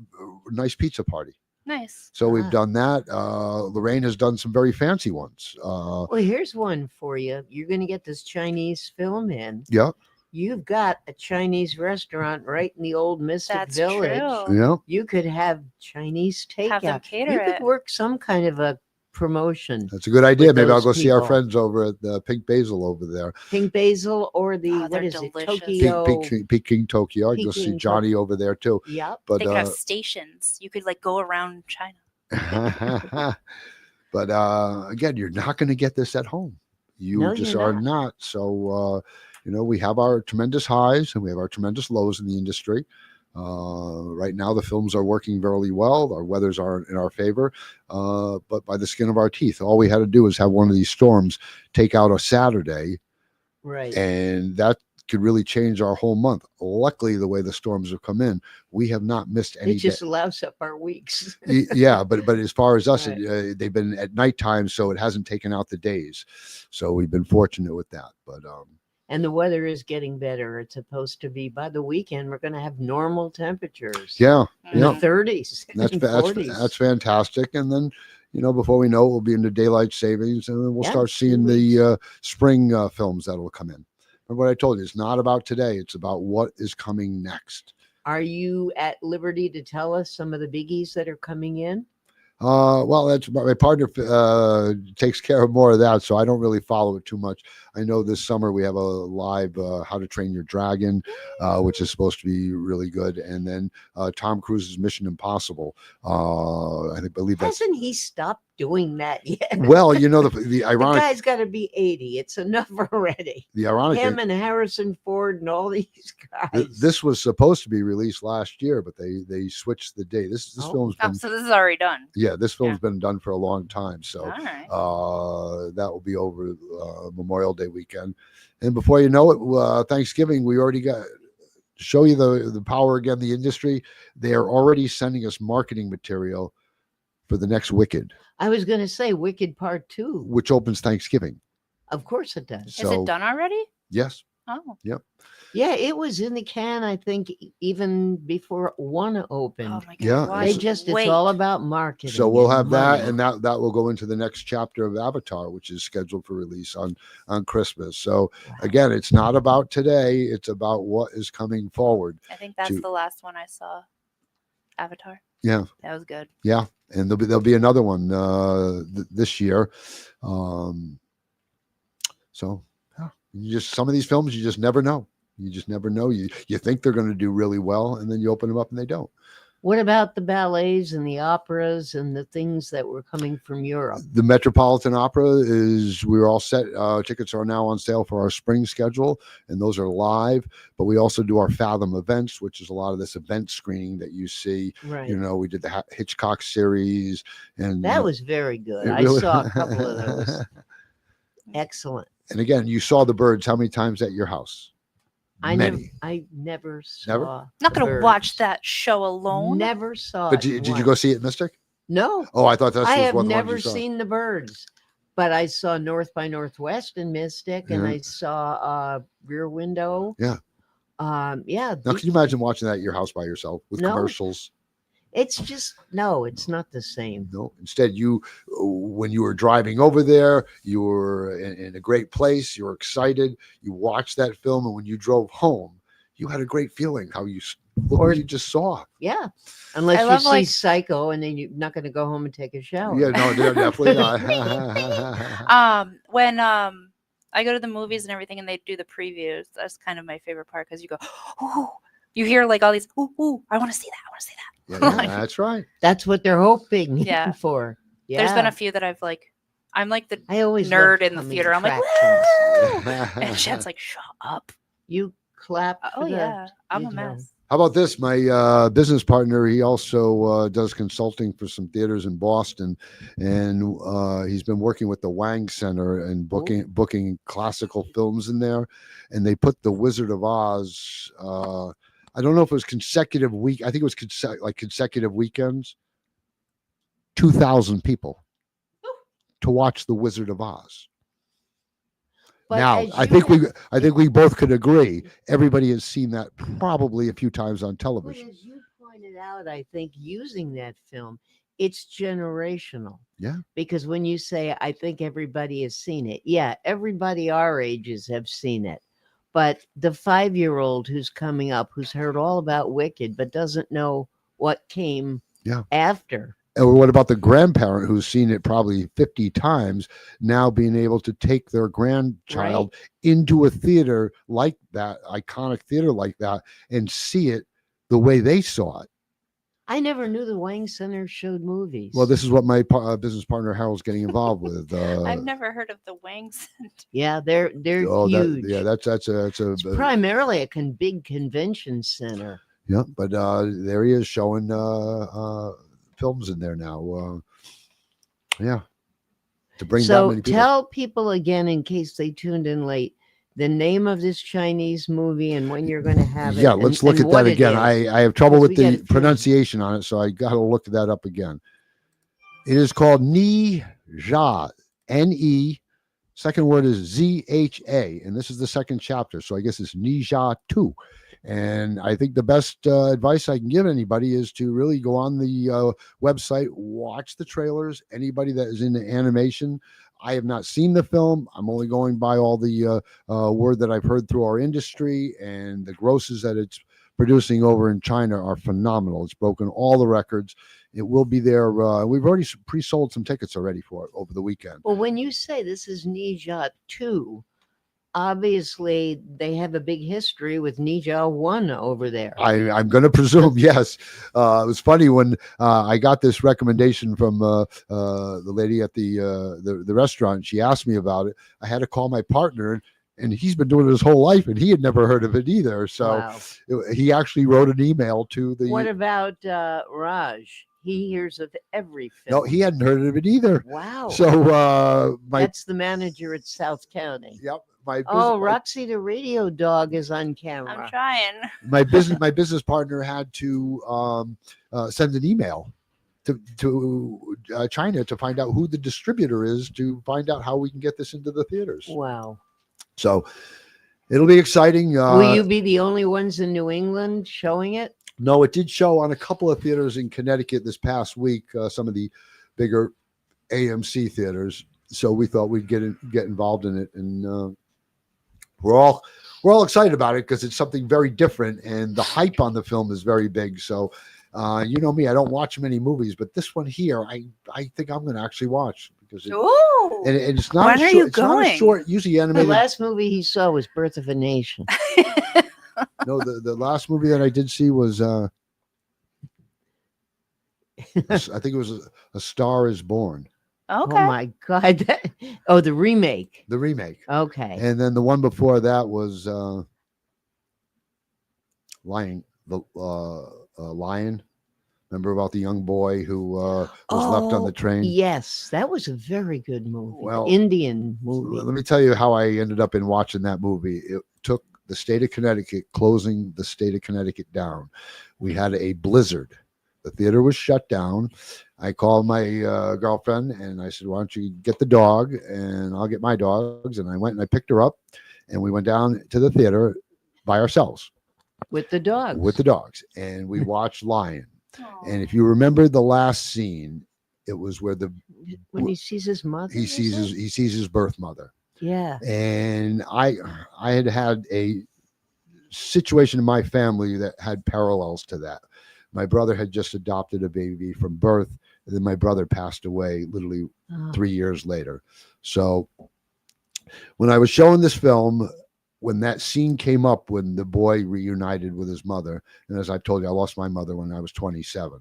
nice pizza party. Nice. So we've done that. Lorraine has done some very fancy ones. Well, here's one for you. You're going to get this Chinese film in. Yeah, You've got a Chinese restaurant right in the old Mystic That's Village. true. yeah. You could have Chinese takeout. Have them cater you could it. work some kind of a promotion. That's a good idea. with Maybe I'll those go see our people. friends over at the Pink Basil over there. Pink Basil or the, Oh, what they're is delicious. it, Tokyo? Peking Tokyo. You'll see Peking Johnny over there too. Yep. But They could have stations. You could like go around China. but again, you're not going to get this at home. You No, just you're are not. not. So we have our tremendous highs and we have our tremendous lows in the industry. Right now, the films are working very well. Our weathers are in our favor, but by the skin of our teeth. All we had to do is have one of these storms take out a Saturday, Right. and that could really change our whole month. Luckily, the way the storms have come in, we have not missed any It just day. allows up our weeks. Yeah, but as far as us, Right. they've been at nighttime, so it hasn't taken out the days. So we've been fortunate with that. But And the weather is getting better. It's supposed to be by the weekend. We're going to have normal temperatures. yeah, In yeah. the 30s. That's and that's 40s. that's fantastic. And then before we know it, we'll be into daylight savings, and then we'll Yeah, start 2 seeing the spring films that'll come in. Remember what I told you? It's not about today. It's about what is coming next. Are you at liberty to tell us some of the biggies that are coming in? Well, that's my partner takes care of more of that, so I don't really follow it too much. I know this summer we have a live How to Train Your Dragon, which is supposed to be really good, and then Tom Cruise's Mission Impossible. I believe that's Hasn't he stopped doing that yet? well. The The ironic guy's got to be 80. It's enough already. the ironic Him thing, and Harrison Ford and all these guys. this was supposed to be released last year, but they switched the date. This Oh. film's Oh, been so this is already done. this film's been done for a long time, so. All right. That will be over Memorial Day weekend, and before you know it, Thanksgiving. We already got to show you the power again. The industry, they are already sending us marketing material for the next Wicked, I was going to say Wicked Part 2. which opens Thanksgiving. Of course it does. Is So it done already? yes, Oh. Yeah, it was in the can, I think, even before one opened. Oh my god. Yeah, Why They just, it's wait? all about marketing. so we'll and have that, money. and that will go into the next chapter of Avatar, which is scheduled for release on Christmas. So again, it's not about today; it's about what is coming forward. I think that's to- the last one I saw. Avatar. Yeah. That was good. Yeah, and there'll be another one this year. So yeah, some of these films you just never know. You just never know. You think they're going to do really well, and then you open them up and they don't. What about the ballets and the operas and the things that were coming from Europe? The Metropolitan Opera we're all set. Tickets are now on sale for our spring schedule, and those are live. But we also do our Fathom events, which is a lot of this event screening that you see. Right. We did the Hitchcock series, and That was very good. it I really- saw a couple of those. Excellent. And again, you saw the birds how many times at your house? I Many. never saw. Never? Not the gonna watch birds. that show alone. Never saw. But it did you go once. see it, Mystic? No, Oh, I thought that's I have one of the ones never you saw. seen the birds, but I saw North by Northwest in Mystic, and Yeah. I saw Rear Window. Yeah. Yeah. Now, can you imagine watching that at your house by yourself with No. commercials? It's just no, it's not the same. No. Instead, when you were driving over there, you were in a great place. You were excited. You watched that film, and when you drove home, you had a great feeling. Look Or- what you just saw. Yeah, unless I you love, see like- Psycho, and then you're not going to go home and take a shower. Yeah, no, they're definitely not. When I go to the movies and everything and they do the previews, that's kind of my favorite part because you go, ooh, you hear like all these, ooh, I want to see that. I want to see that. Yeah, that's right. That's what they're hoping Yeah. for. Yeah. There's been a few that I'm like the I always nerd loved in the coming theater. I'm like, attractions. woo! And Shad's like, shut up. You clap? Oh for the- yeah, I'm you a know? mess. How about this? My business partner, he also does consulting for some theaters in Boston, and he's been working with the Wang Center and booking classical films in there. And they put The Wizard of Oz. I don't know if it was consecutive week. I think it was consecutive weekends. 2,000 people to watch The Wizard of Oz. But Now, as I you think have- I think we both could agree. Everybody has seen that probably a few times on But television. as you pointed out, I think using that film, it's generational. Yeah. Because when you say, I think everybody has seen it, yeah, everybody our ages have seen it. But the 5-year-old who's coming up, who's heard all about Wicked, but doesn't know what came after. Or what about the grandparent who's seen it probably 50 times, now being able to take their grandchild into a theater like that, iconic theater like that, and see it the way they saw it? I never knew the Wang Center showed movies. Well, this is what my business partner Harold's getting involved with. I've never heard of the Wang Center. Yeah, they're Oh, huge. that's a It's primarily a big convention center. yeah, but there he is showing films in there now. Yeah, to bring that So many people. tell people again, in case they tuned in late, the name of this Chinese movie and when you're going to have it. Yeah, let's look and at what that it again. is. I have trouble Because with we the gotta pronunciation on it, so I got to look that up again. It is called Ni Zha, N-E. Second word is Z-H-A, and this is the second chapter, so I guess it's Ni Zha 2. And I think the best advice I can give anybody is to really go on the website, watch the trailers. Anybody that is into animation, I have not seen the film. I'm only going by all the word that I've heard through our industry, and the grosses that it's producing over in China are phenomenal. It's broken all the records. It will be there. We've already pre-sold some tickets already for it over the weekend. Well, when you say this is Nijat 2, obviously they have a big history with Nijat 1 over there. I'm going to presume, yes. It was funny when I got this recommendation from the lady at the restaurant. She asked me about it. I had to call my partner, and he's been doing it his whole life, and he had never heard of it either. So he actually wrote an email to the. What about Raj? He hears of every film. No, he hadn't heard of it either. Wow. So that's the manager at South County. Yep. Roxy the radio dog is on camera. I'm trying. My business partner had to send an email to China to find out who the distributor is, to find out how we can get this into the theaters. Wow. So it'll be exciting. Will you be the only ones in New England showing it? No, it did show on a couple of theaters in Connecticut this past week, some of the bigger AMC theaters. So we thought we'd get involved in it, and we're all excited about it because it's something very different, and the hype on the film is very big. So you know me, I don't watch many movies, but this one here, I think I'm going to actually watch because and it's not. When are you going? Not a short, usually animated. The last movie he saw was Birth of a Nation. No, the last movie that I did see was I think it was A Star Is Born. Okay. Oh my God! The remake. The remake. Okay. And then the one before that was Lion. Lion. Remember about the young boy who was left on the train? Yes, that was a very good movie. Well, Indian movie. Let me tell you how I ended up in watching that movie. It took the state of Connecticut closing the state of Connecticut down. We had a blizzard. The theater was shut down. I called my girlfriend and I said, why don't you get the dog and I'll get my dogs. And I went and I picked her up and we went down to the theater by ourselves. With the dogs. With the dogs. And we watched Lion. And if you remember the last scene, it was where when he sees his mother. He sees his birth mother. Yeah. And I had a situation in my family that had parallels to that. My brother had just adopted a baby from birth, and then my brother passed away literally 3 years later. So when I was showing this film, when that scene came up, when the boy reunited with his mother, and as I've told you, I lost my mother when I was 27.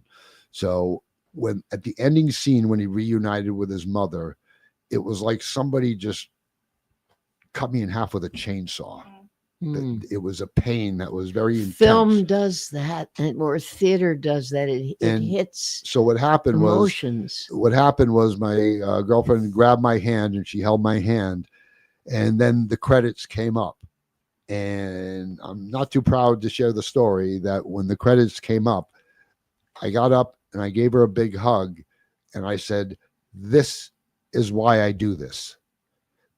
So when at the ending scene, when he reunited with his mother, it was like somebody just cut me in half with a chainsaw. It was a pain that was very intense. Film does that, or theater does that. It And hits So what happened emotions. was my girlfriend grabbed my hand and she held my hand, and then the credits came up. And I'm not too proud to share the story that when the credits came up, I got up and I gave her a big hug and I said, "This is why I do this."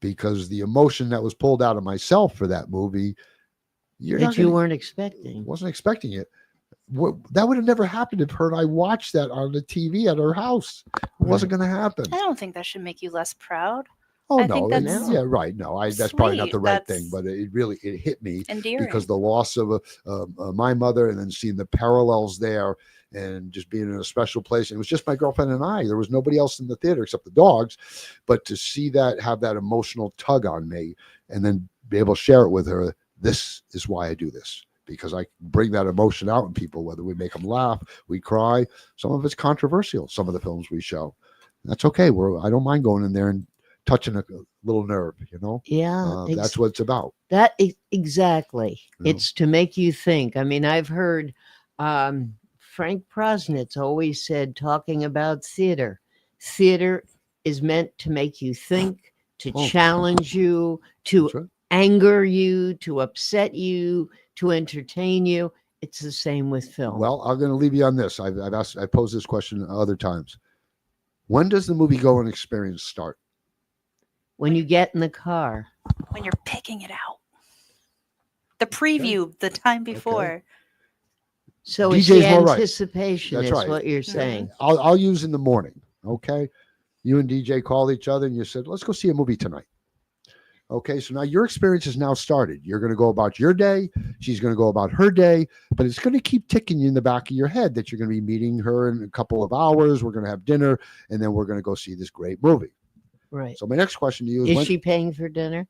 Because the emotion that was pulled out of myself for that movie, You weren't expecting. wasn't expecting it. That would have never happened if her and I watched that on the TV at her house. It wasn't going to happen. I don't think that should make you less proud. Oh I no, think that's yeah, right. No, that's probably not the sweet. right That's thing, but it hit me endearing. because the loss of my mother, and then seeing the parallels there, and just being in a special place. It was just my girlfriend and I. There was nobody else in the theater except the dogs. But to see that, have that emotional tug on me, and then be able to share it with her, this is why I do this. Because I bring that emotion out in people, whether we make them laugh, we cry. Some of it's controversial, some of the films we show. That's okay. I don't mind going in there and touching a little nerve, Yeah, that's what it's about. Exactly. Yeah. It's to make you think. I mean, I've heard Frank Prosnitz always said, talking about theater is meant to make you think, to challenge you, to That's right. anger you, to upset you, to entertain you. It's the same with film. Well, I'm going to leave you on this. I posed this question other times. When does the movie going experience start? When you get in the car. When you're picking it out. The preview the time before. So it's DJ's the more right. anticipation That's is right. what you're saying. I'll use in the morning. Okay. You and DJ called each other and you said, let's go see a movie tonight. Okay. So now your experience has now started. You're going to go about your day. She's going to go about her day, but it's going to keep ticking you in the back of your head that you're going to be meeting her in a couple of hours. We're going to have dinner and then we're going to go see this great movie. Right. So my next question to you is she paying for dinner?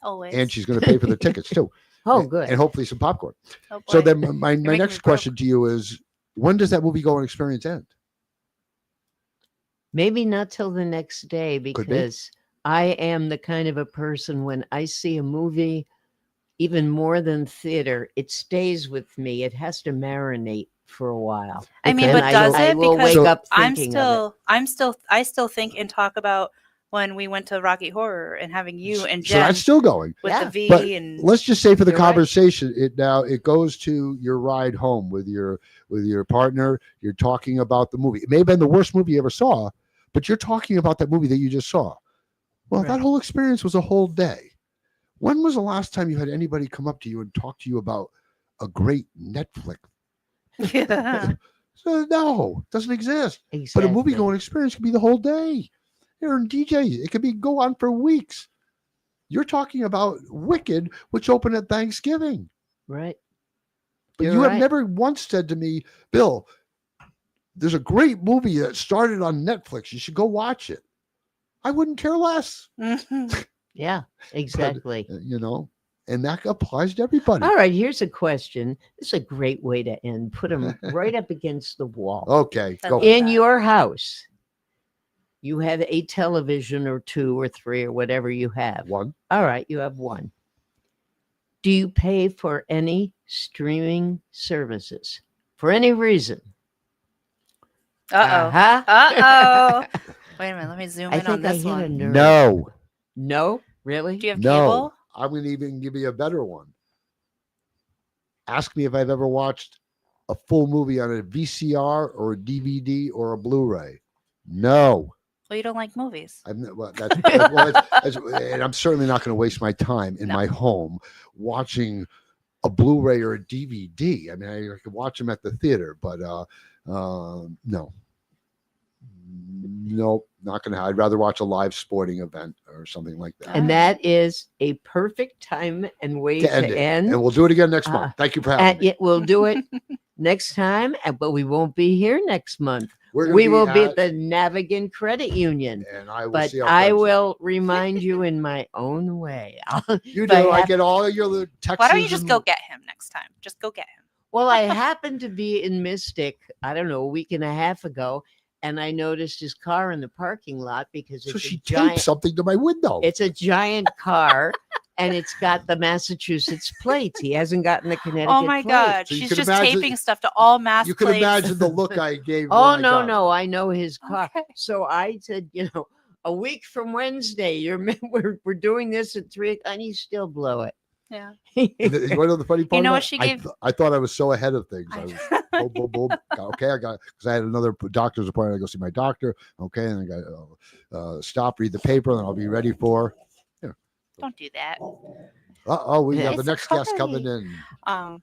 Always. And she's going to pay for the tickets too. Oh, good. And hopefully some popcorn. Oh, So boy. then my making next me question to you is, when does that movie going experience end? Maybe not till the next day, be. because I am the kind of a person, when I see a movie, even more than theater, it stays with me. It has to marinate for a while. I mean, And but does I it? will Because wake up I still think and talk about when we went to Rocky Horror and having you and So Jen that's still going. with Yeah. the V But and let's just say for the You're right. conversation, it goes to your ride home with your partner. You're talking about the movie. It may have been the worst movie you ever saw, but you're talking about that movie that you just saw. Well, Right. that whole experience was a whole day. When was the last time you had anybody come up to you and talk to you about a great Netflix? yeah. So, no, it doesn't exist. Exactly. But a movie going experience could be the whole day. Here in DJ, it could go on for weeks. You're talking about Wicked, which opened at Thanksgiving. Right. But You're you have right. never once said to me, Bill, there's a great movie that started on Netflix. You should go watch it. I wouldn't care less. Mhm. Yeah, exactly. And that applies to everybody. All right, here's a question. This is a great way to end. Put them right up against the wall. Okay, I go. love In that. your house, you have a television or two or three or whatever you have. One. All right, you have one. Do you pay for any streaming services for any reason? Uh-oh. Uh-huh. Uh-oh. Wait a minute. Let me zoom I in on think I this hit a one. nerve. No. No? Really? Do you have No. cable? I'm going to even give you a better one. Ask me if I've ever watched a full movie on a VCR or a DVD or a Blu-ray. No. Well, you don't like movies. And I'm certainly not going to waste my time in my home watching a Blu-ray or a DVD. I mean, I could watch them at the theater, but no. Nope, not going to. I'd rather watch a live sporting event or something like that. And that is a perfect time and way to end it. end. And we'll do it again next month. Thank you for having And me. we'll do it next time, but we won't be here next month. We're gonna We will be at- at the Navigant Credit Union. and I will But see our I friends. will remind you in my own way. You if I do. I have- get all of your little texts. Why don't you just go get him next time? Just go get him. Well, I happened to be in Mystic, I don't know, a week and a half ago, and I noticed his car in the parking lot because So it's she a giant. taped something to my window. It's a giant car, and it's got the Massachusetts plates. He hasn't gotten the Connecticut Oh my plate. God. So you She's can just imagine- taping stuff to all mass You can plates. imagine the look I gave. Oh, when I no, got it. no. I know his car. Okay. So I said, a week from Wednesday, we're doing this at 3 and he still blew it. Yeah. You want to know the funny part? know about what it? she gave- I thought I was so ahead of things. I I was boom, boom, boom. Okay, I got because I had another doctor's appointment. I go see my doctor. Okay, and I got stop, read the paper, and I'll be ready for. Don't do that. Oh, we have It's the next guest coming okay. in.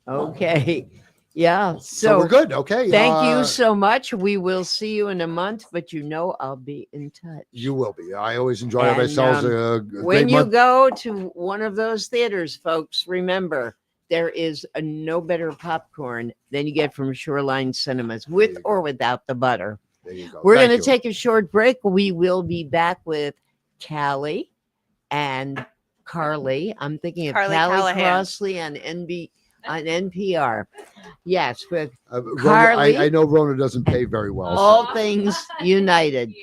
Okay. Yeah. So we're good. Okay. Thank you so much. We will see you in a month, but I'll be in touch. You will be. I always enjoy And, myself. When you go to one of those theaters, folks, remember there is no better popcorn than you get from Shoreline Cinemas, with you or without the butter. There you go. We're Thank going you. to take a short break. We will be back with Callie and Carly. I'm thinking of Carly Callie Callahan. Crossley on NPR. Yes, with Rona, Carly. I know Rona doesn't pay very well. so- All Things United.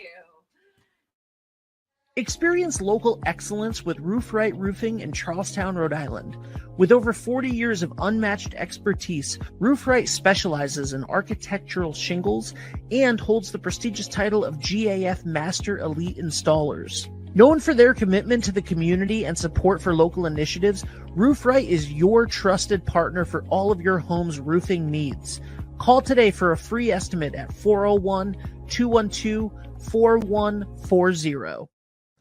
Experience local excellence with Roof Right Roofing in Charlestown, Rhode Island. With over 40 years of unmatched expertise, Roof Right specializes in architectural shingles and holds the prestigious title of GAF Master Elite Installers. Known for their commitment to the community and support for local initiatives, Roof Right is your trusted partner for all of your home's roofing needs. Call today for a free estimate at 401-212-4140.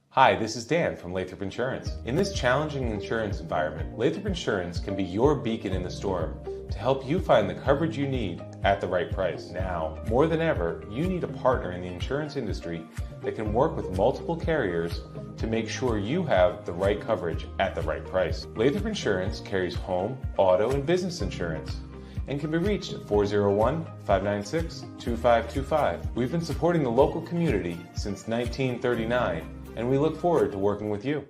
Hi, this is Dan from Lathrop Insurance. In this challenging insurance environment, Lathrop Insurance can be your beacon in the storm to help you find the coverage you need at the right price. Now, more than ever, you need a partner in the insurance industry that can work with multiple carriers to make sure you have the right coverage at the right price. Lathrop Insurance carries home, auto, and business insurance and can be reached at 401-596-2525. We've been supporting the local community since 1939, and we look forward to working with you.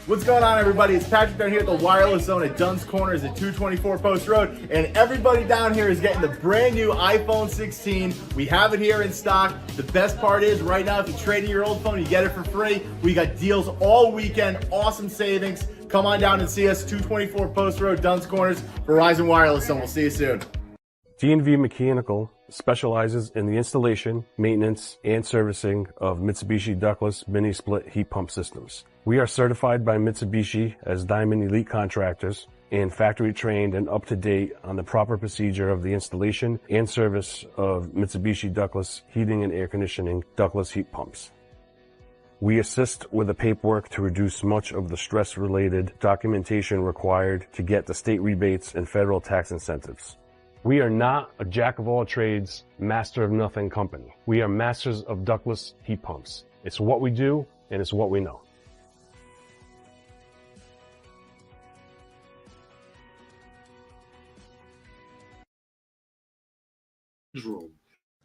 What's going on, everybody? It's Patrick down here at the Wireless Zone at Dunn's Corners at 224 Post Road, and everybody down here is getting the brand new iPhone 16. We have it here in stock. The best part is, right now, if you trade in your old phone, you get it for free. We got deals all weekend, awesome savings. Come on down and see us, 224 Post Road, Dunn's Corners, Verizon Wireless Zone. We'll see you soon. D&V Mechanical specializes in the installation, maintenance, and servicing of Mitsubishi ductless mini split heat pump systems. We are certified by Mitsubishi as Diamond Elite Contractors and factory trained and up to date on the proper procedure of the installation and service of Mitsubishi ductless heating and air conditioning ductless heat pumps. We assist with the paperwork to reduce much of the stress-related documentation required to get the state rebates and federal tax incentives. We are not a jack-of-all-trades, master-of-nothing company. We are masters of ductless heat pumps. It's what we do, and it's what we know.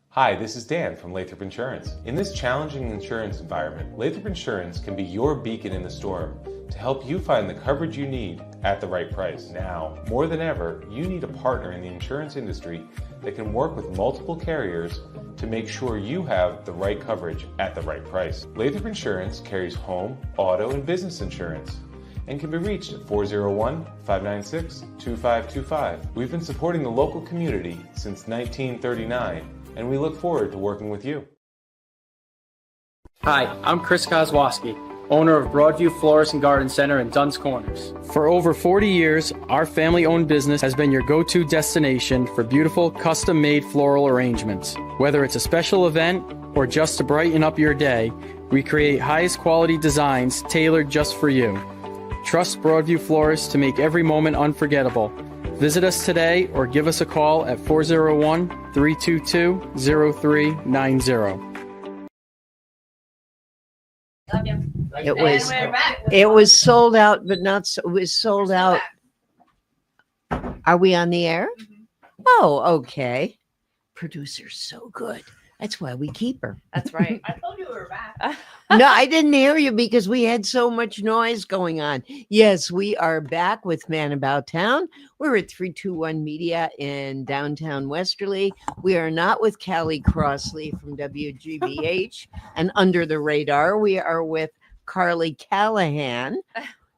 Hi, this is Dan from Lathrop Insurance. In this challenging insurance environment, Lathrop Insurance can be your beacon in the storm to help you find the coverage you need at the right price. Now, more than ever, you need a partner in the insurance industry that can work with multiple carriers to make sure you have the right coverage at the right price. Lathrop Insurance carries home, auto, and business insurance and can be reached at 401-596-2525. We've been supporting the local community since 1939, and we look forward to working with you. Hi, I'm Chris Kozłowski, owner of Broadview Florist and Garden Center in Dunn's Corners. For over 40 years, our family-owned business has been your go-to destination for beautiful, custom-made floral arrangements. Whether it's a special event or just to brighten up your day, we create highest quality designs tailored just for you. Trust Broadview Florists to make every moment unforgettable. Visit us today or give us a call at 401-322-0390. It was sold out, but not so, it was sold out. Are we on the air? Oh, okay. Producer's so good. That's why we keep her. That's right. I told you we were back. No, I didn't hear you because we had so much noise going on. Yes, we are back with Man About Town. We're at 321 Media in downtown Westerly. We are not with Callie Crossley from WGBH and Under the Radar. We are with Carly Callahan,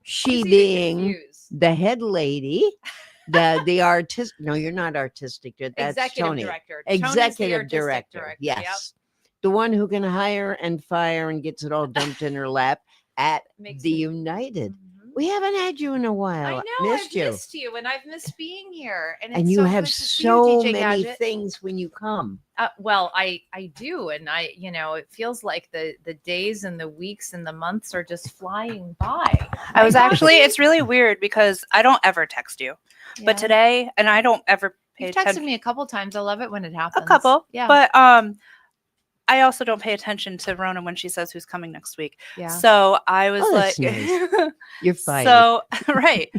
she Easy to being confuse. the head lady, the artist. No, you're not artistic. That's Executive Tony. director. Tony's the Executive artistic director. Yep. Yes. The one who can hire and fire and gets it all dumped in her lap at Makes the me- United. Mhm. We haven't had you in a while. I know. Missed I've you. missed you, and I've missed being here. And, And it's you so have good to see so you, DJ many Gadget. things when you come. Well, I do, and it feels like the days and the weeks and the months are just flying by. I was Right, actually, Roxy? it's really weird because I don't ever text you, but Yeah. today, and I don't ever pay You've texted attention. me a couple times. I love it when it happens. A couple, Yeah. but I also don't pay attention to Rona when she says who's coming next week. Yeah. So I was Oh, like, that's nice. You're fired. so right.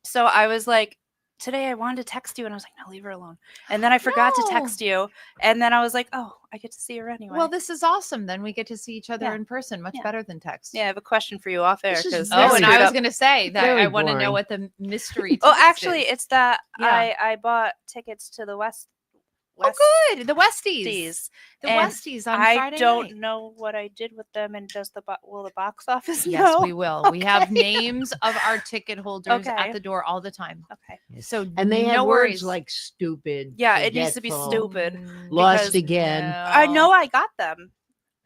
So I was like, today I wanted to text you, and I was like, no, leave her alone. And then I forgot to No. text you, and then I was like, oh, I get to see her anyway. Well, this is awesome. Then we get to see each other Yeah. in person. Much Yeah. better than text. yeah, I have a question for you off air This is because very Oh, and I screwed was up. going to say that Very I want to know boring. what the mystery. Oh, text actually, is. it's that Yeah. I bought tickets to the West. Oh, good. The Westies. Westies. The And Westies on I Friday don't night. know what I did with them, and does will the box office Yes, know? we will. We have Okay. names of our ticket holders Okay. at the door all the time. Okay. So And they no have worries. words like stupid. Yeah, it needs to be forgetful, stupid. Lost because again. I know I got them.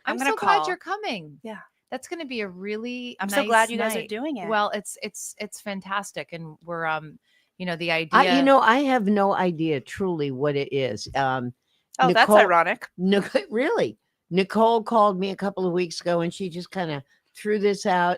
I'm gonna so glad call. you're coming. Yeah. That's going to be a really. I'm so glad you guys are night. doing it. Well, it's fantastic, and we're the idea. I have no idea truly what it is. oh, that's Nicole- ironic. Really, Nicole called me a couple of weeks ago, and she just kind of threw this out,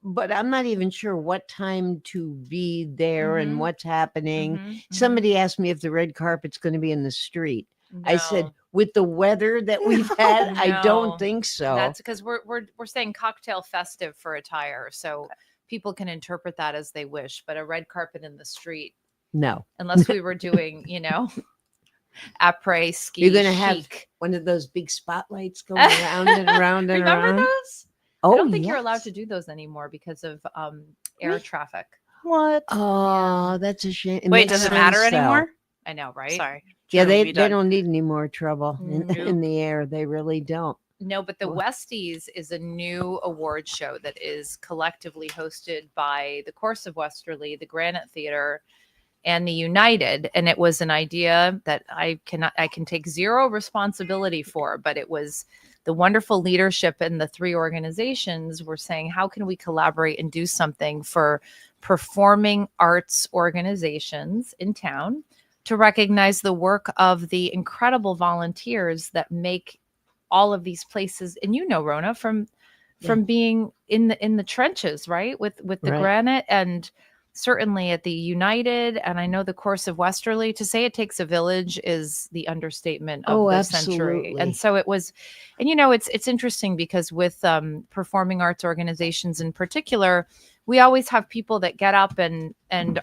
but I'm not even sure what time to be there and Mhm. what's happening. Mhm, mhm. Somebody asked me if the red carpet's going to be in the street. I said, No. with the weather that we've had, I No. don't think so. That's because we're saying cocktail festive for attire, so people can interpret that as they wish. But a red carpet in the street, No. unless we were doing, après ski. You're going to have chic. one of those big spotlights going around and around and Remember around. those? Oh, I don't think you're allowed yes. to do those anymore because of air traffic. What? Oh, that's a shame. It Wait, makes does it sense, matter though. anymore? I know, right? Sorry. Yeah, True, they be done. don't need any more trouble in Nope. the air. They really don't. No, but the Oh. Westies is a new award show that is collectively hosted by the Course of Westerly, the Granite Theater, and the United. And it was an idea that I can take zero responsibility for, but it was the wonderful leadership in the three organizations were saying, how can we collaborate and do something for performing arts organizations in town to recognize the work of the incredible volunteers that make all of these places, and Rona, from being in the trenches, right, with the Right. Granite, and certainly at the United, and I know the Course of Westerly. To say it takes a village is the understatement of the century. Absolutely. And so it was, and it's interesting because with performing arts organizations in particular, we always have people that get up and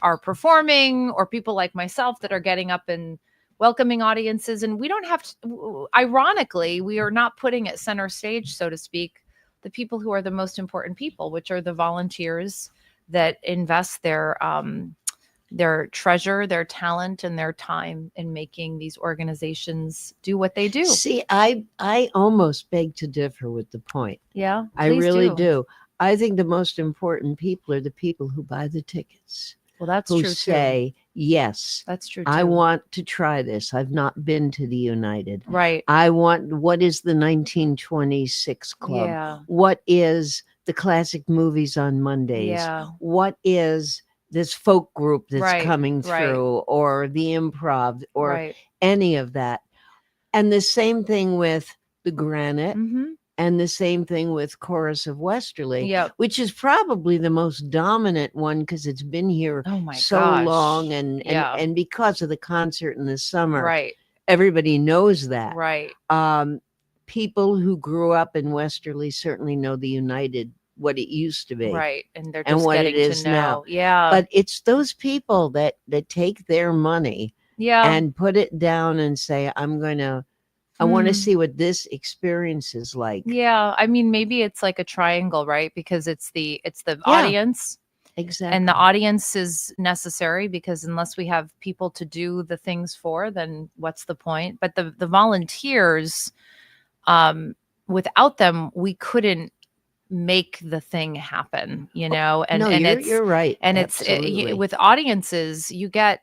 are performing, or people like myself that are getting up and welcoming audiences. And we don't have to, ironically, we are not putting at center stage, so to speak, the people who are the most important people, which are the volunteers that invest their treasure, their talent, and their time in making these organizations do what they do. See, I almost beg to differ with the point. Yeah, I please really do. I think the most important people are the people who buy the tickets. Well, that's who true too. say, yes, That's true too. I want to try this. I've not been to the United. Right. What is the 1926 Club? Yeah. What is the classic movies on Mondays? Yeah. What is this folk group that's Right, coming right. through, or the improv, or Right. any of that? And the same thing with the Granite, Mm-hmm. and the same thing with Chorus of Westerly, Yep. which is probably the most dominant one because it's been here Oh my so gosh. long, and Yeah. and because of the concert in the summer, Right. everybody knows that. Right. People who grew up in Westerly certainly know the United, what it used to be, Right. And they're and just what it getting is to know. now. Yeah. But it's those people that take their money yeah. and put it down and say, I want to Mhm. see what this experience is like. Yeah. I mean, maybe it's like a triangle, right? Because it's the Yeah. audience. Exactly. And the audience is necessary, because unless we have people to do the things for, then what's the point? But the volunteers, without them, we couldn't make the thing happen, and No, you're right. and Absolutely. with audiences, you get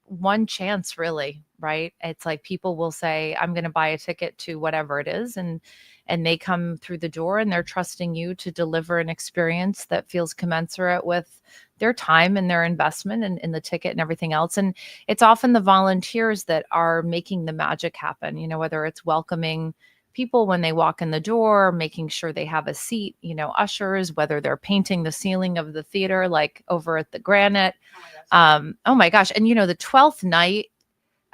one chance, really, right? It's like people will say, I'm going to buy a ticket to whatever it is, and they come through the door and they're trusting you to deliver an experience that feels commensurate with their time and their investment in the ticket and everything else. And it's often the volunteers that are making the magic happen, whether it's welcoming people when they walk in the door, making sure they have a seat, ushers, whether they're painting the ceiling of the theater, like over at the Granite. Oh my gosh. And the 12th night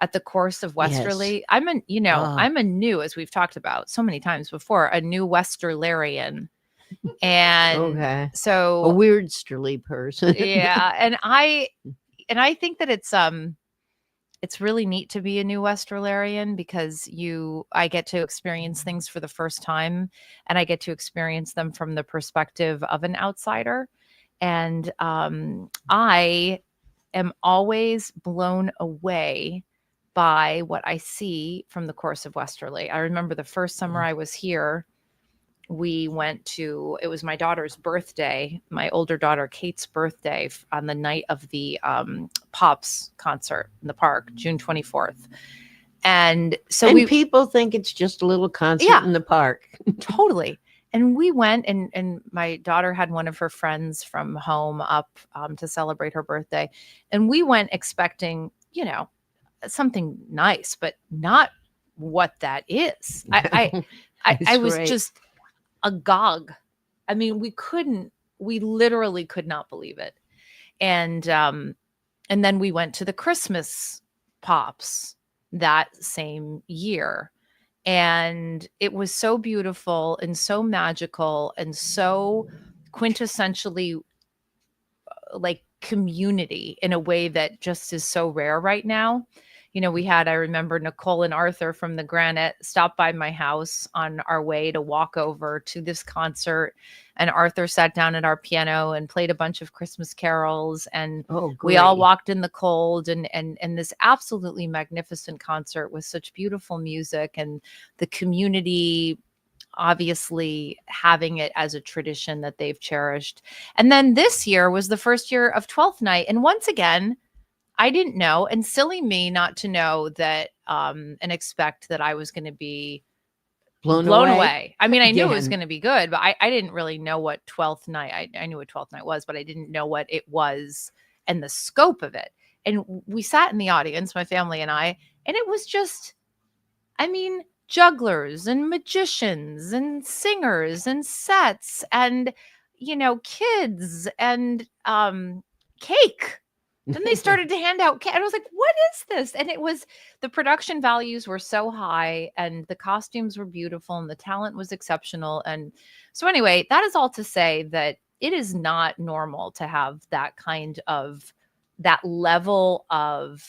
at the Chorus of Westerly, I'm a new, as we've talked about so many times before, a new Westerlarian. And so a weird Sterly person. Yeah. And I think that it's really neat to be a new Westerlarian, because I get to experience things for the first time, and I get to experience them from the perspective of an outsider. And I am always blown away by what I see from the Chorus of Westerly. I remember the first summer I was here, we went to, it was my daughter's birthday, my older daughter Kate's birthday, on the night of the Pops concert in the park, June 24th. And so people think it's just a little concert in the park. Totally. And we went, and my daughter had one of her friends from home up to celebrate her birthday. And we went expecting, something nice, but not what that is. I was just agog. I mean, we literally could not believe it. And then we went to the Christmas Pops that same year. And it was so beautiful and so magical and so quintessentially like community in a way that just is so rare right now. I remember Nicole and Arthur from the Granite stopped by my house on our way to walk over to this concert. And Arthur sat down at our piano and played a bunch of Christmas carols. And we all walked in the cold, and this absolutely magnificent concert with such beautiful music, and the community obviously having it as a tradition that they've cherished. And then this year was the first year of 12th night. And once again, I didn't know, and silly me not to know that and expect that I was going to be blown away. I mean, I knew it was going to be good, but I didn't really know what 12th night, I knew what 12th night was, but I didn't know what it was and the scope of it. And we sat in the audience, my family and I, and it was just, jugglers and magicians and singers and sets and, kids and cake. Then they started to hand out cake. And I was like, what is this? And it was, the production values were so high, and the costumes were beautiful, and the talent was exceptional. And so anyway, that is all to say that it is not normal to have that kind of, that level of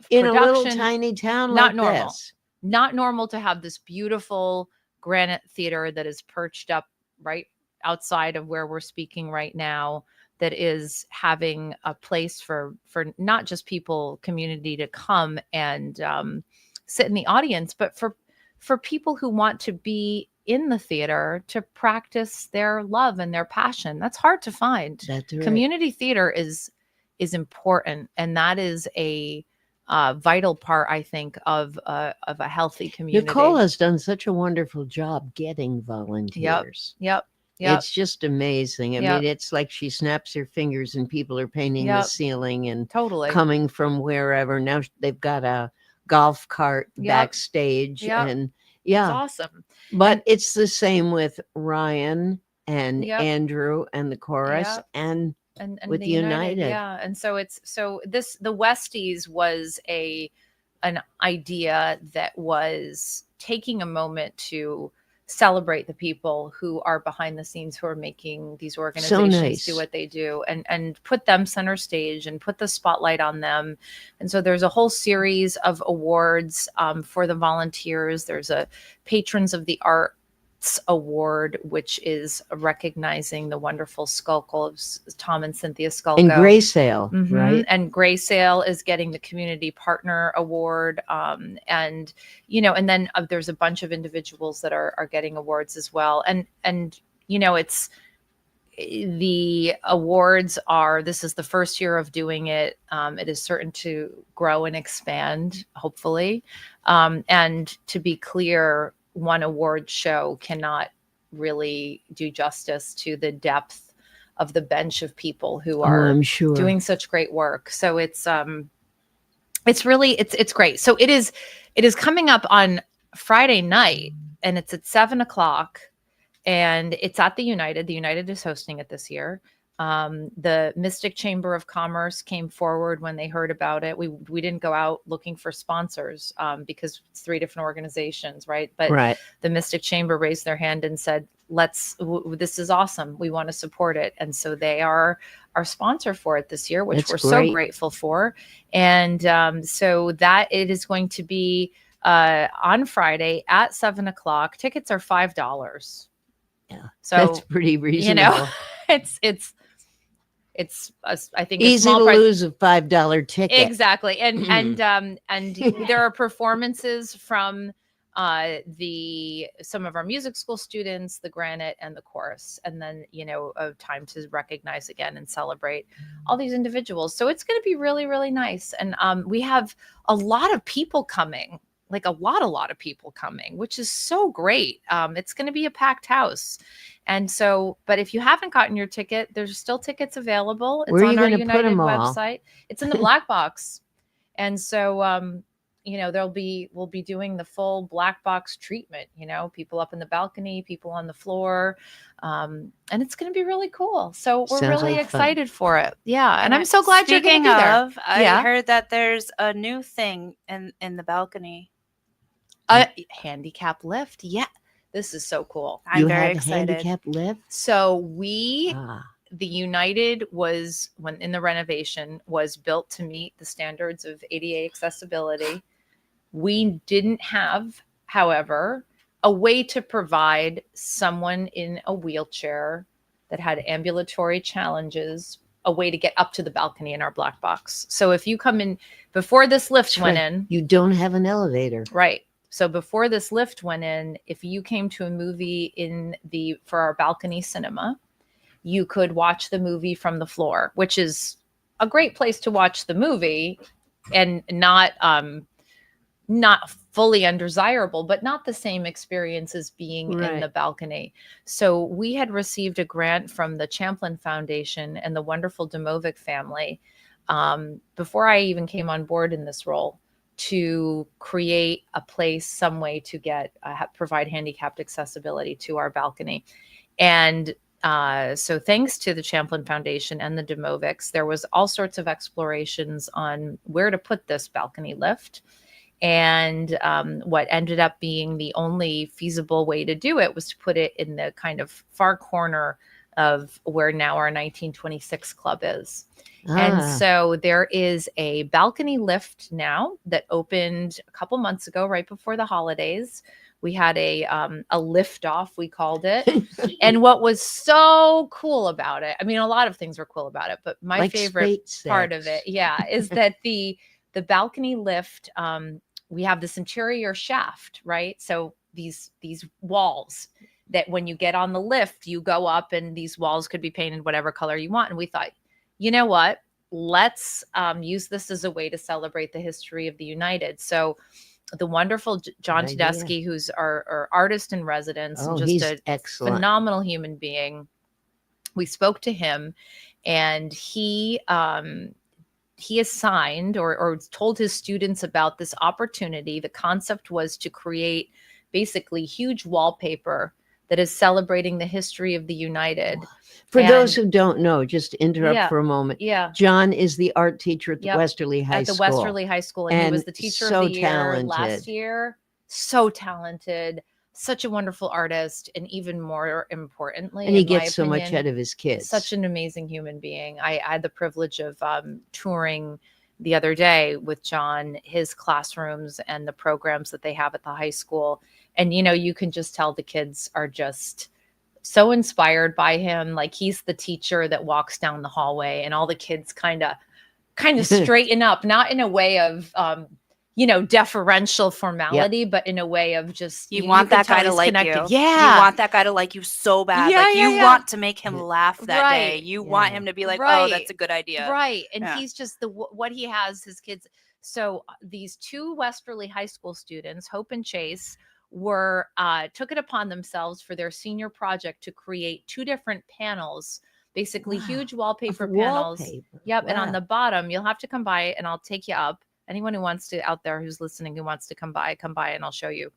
in production. A little tiny town not like normal. this. Not normal to have this beautiful Granite Theater that is perched up right outside of where we're speaking right now, that is having a place for not just people, community to come and sit in the audience, but for people who want to be in the theater to practice their love and their passion. That's hard to find. That's right. Community theater is important, and that is a vital part, I think, of a healthy community. Nicole has done such a wonderful job getting volunteers. Yep. It's just amazing. I mean, it's like she snaps her fingers and people are painting the ceiling and totally coming from wherever. Now they've got a golf cart backstage, and it's awesome. But it's the same with Ryan and Andrew and the chorus and with the United. Yeah. And so the Westies was an idea that was taking a moment to celebrate the people who are behind the scenes, who are making these organizations do what they do, and put them center stage and put the spotlight on them. And so there's a whole series of awards for the volunteers. There's a Patrons of the Award, which is recognizing the wonderful Skulko of Tom and Cynthia Skulko. And Gray Sale, Mhm. right? And Gray Sale is getting the Community Partner Award. And, you know, and then there's a bunch of individuals that are getting awards as well. And, you know, it's, the awards are, this is the first year of doing it. It is certain to grow and expand, hopefully. And to be clear, one award show cannot really do justice to the depth of the bench of people who are I'm sure. doing such great work. So it's really, it's great. So it is coming up on Friday night, and it's at 7:00. And it's at the United. The United is hosting it this year. The Mystic Chamber of Commerce came forward when they heard about it. We didn't go out looking for sponsors because it's 3 different organizations, right? But the Mystic Chamber raised their hand and said, this is awesome. We want to support it. And so they are our sponsor for it this year, which That's we're great. so grateful for. And so that it is going to be on Friday at 7:00. Tickets are $5. Yeah, so that's pretty reasonable. You know, it's I think easy a small to price. lose a $5 ticket. Exactly, and there are performances from some of our music school students, the Granite and the Chorus, and then, you know, a time to recognize again and celebrate all these individuals. So it's going to be really, really nice, and we have a lot of people coming. Like a lot of people coming, which is so great. It's going to be a packed house. And so, but if you haven't gotten your ticket, there's still tickets available. It's Where are on you our gonna put United 'em all? website. It's in the black box. And so, you know, we'll be doing the full black box treatment, you know, people up in the balcony, people on the floor. And it's going to be really cool. So we're Sounds really like fun. excited for it. Yeah. And I'm so glad you're going to be there. I heard that there's a new thing in the balcony. Handicap lift. Yeah. This is so cool. I'm You very have excited. handicap lift? So the United was, when in the renovation, was built to meet the standards of ADA accessibility. We didn't have, however, a way to provide someone in a wheelchair that had ambulatory challenges a way to get up to the balcony in our black box. So if you come in before this lift went in, You don't have an elevator. right? So before this lift went in, if you came to a movie for our balcony cinema, you could watch the movie from the floor, which is a great place to watch the movie, and not fully undesirable, but not the same experience as being in the balcony. So we had received a grant from the Champlin Foundation and the wonderful Domovic family before I even came on board in this role, to create a place, some way to get provide handicapped accessibility to our balcony. And so thanks to the Champlin Foundation and the Domovics, there was all sorts of explorations on where to put this balcony lift. And what ended up being the only feasible way to do it was to put it in the kind of far corner of where now our 1926 club is. And so there is a balcony lift now that opened a couple months ago, right before the holidays. We had a lift off, we called it. And what was so cool about it, I mean, a lot of things were cool about it, but my favorite part of it, is that the balcony lift, we have this interior shaft, right? So these walls that when you get on the lift, you go up, and these walls could be painted whatever color you want. And we thought, you know what? Let's use this as a way to celebrate the history of the United. So the wonderful John Tedeschi, who's our artist in residence, and just a phenomenal human being, we spoke to him, and he assigned or told his students about this opportunity. The concept was to create basically huge wallpaper that is celebrating the history of the United. For those who don't know, just to interrupt for a moment. Yeah. John is the art teacher at the Westerly High School. At the Westerly High School. And he was the teacher of the year last year. So talented, such a wonderful artist, and even more importantly, and he gets so much out of his kids. Such an amazing human being. I had the privilege of touring the other day with John, his classrooms and the programs that they have at the high school. And, you know, you can just tell the kids are just so inspired by him. Like he's the teacher that walks down the hallway and all the kids kind of straighten up, not in a way of, you know, deferential formality, but in a way of just you want can that guy tell to he's like connected. you. Yeah. You want that guy to like you so bad. Yeah, like yeah, you yeah. want to make him laugh that day. Right. You want him to be like, oh, Right. that's a good idea. Right. And Yeah. he's just what he has, his kids. So these two Westerly High School students, Hope and Chase, were took it upon themselves for their senior project to create 2 different panels, basically huge wallpaper panels. Yep. And on the bottom, you'll have to come by and I'll take you up. Anyone who wants to out there who's listening, who wants to come by and I'll show you.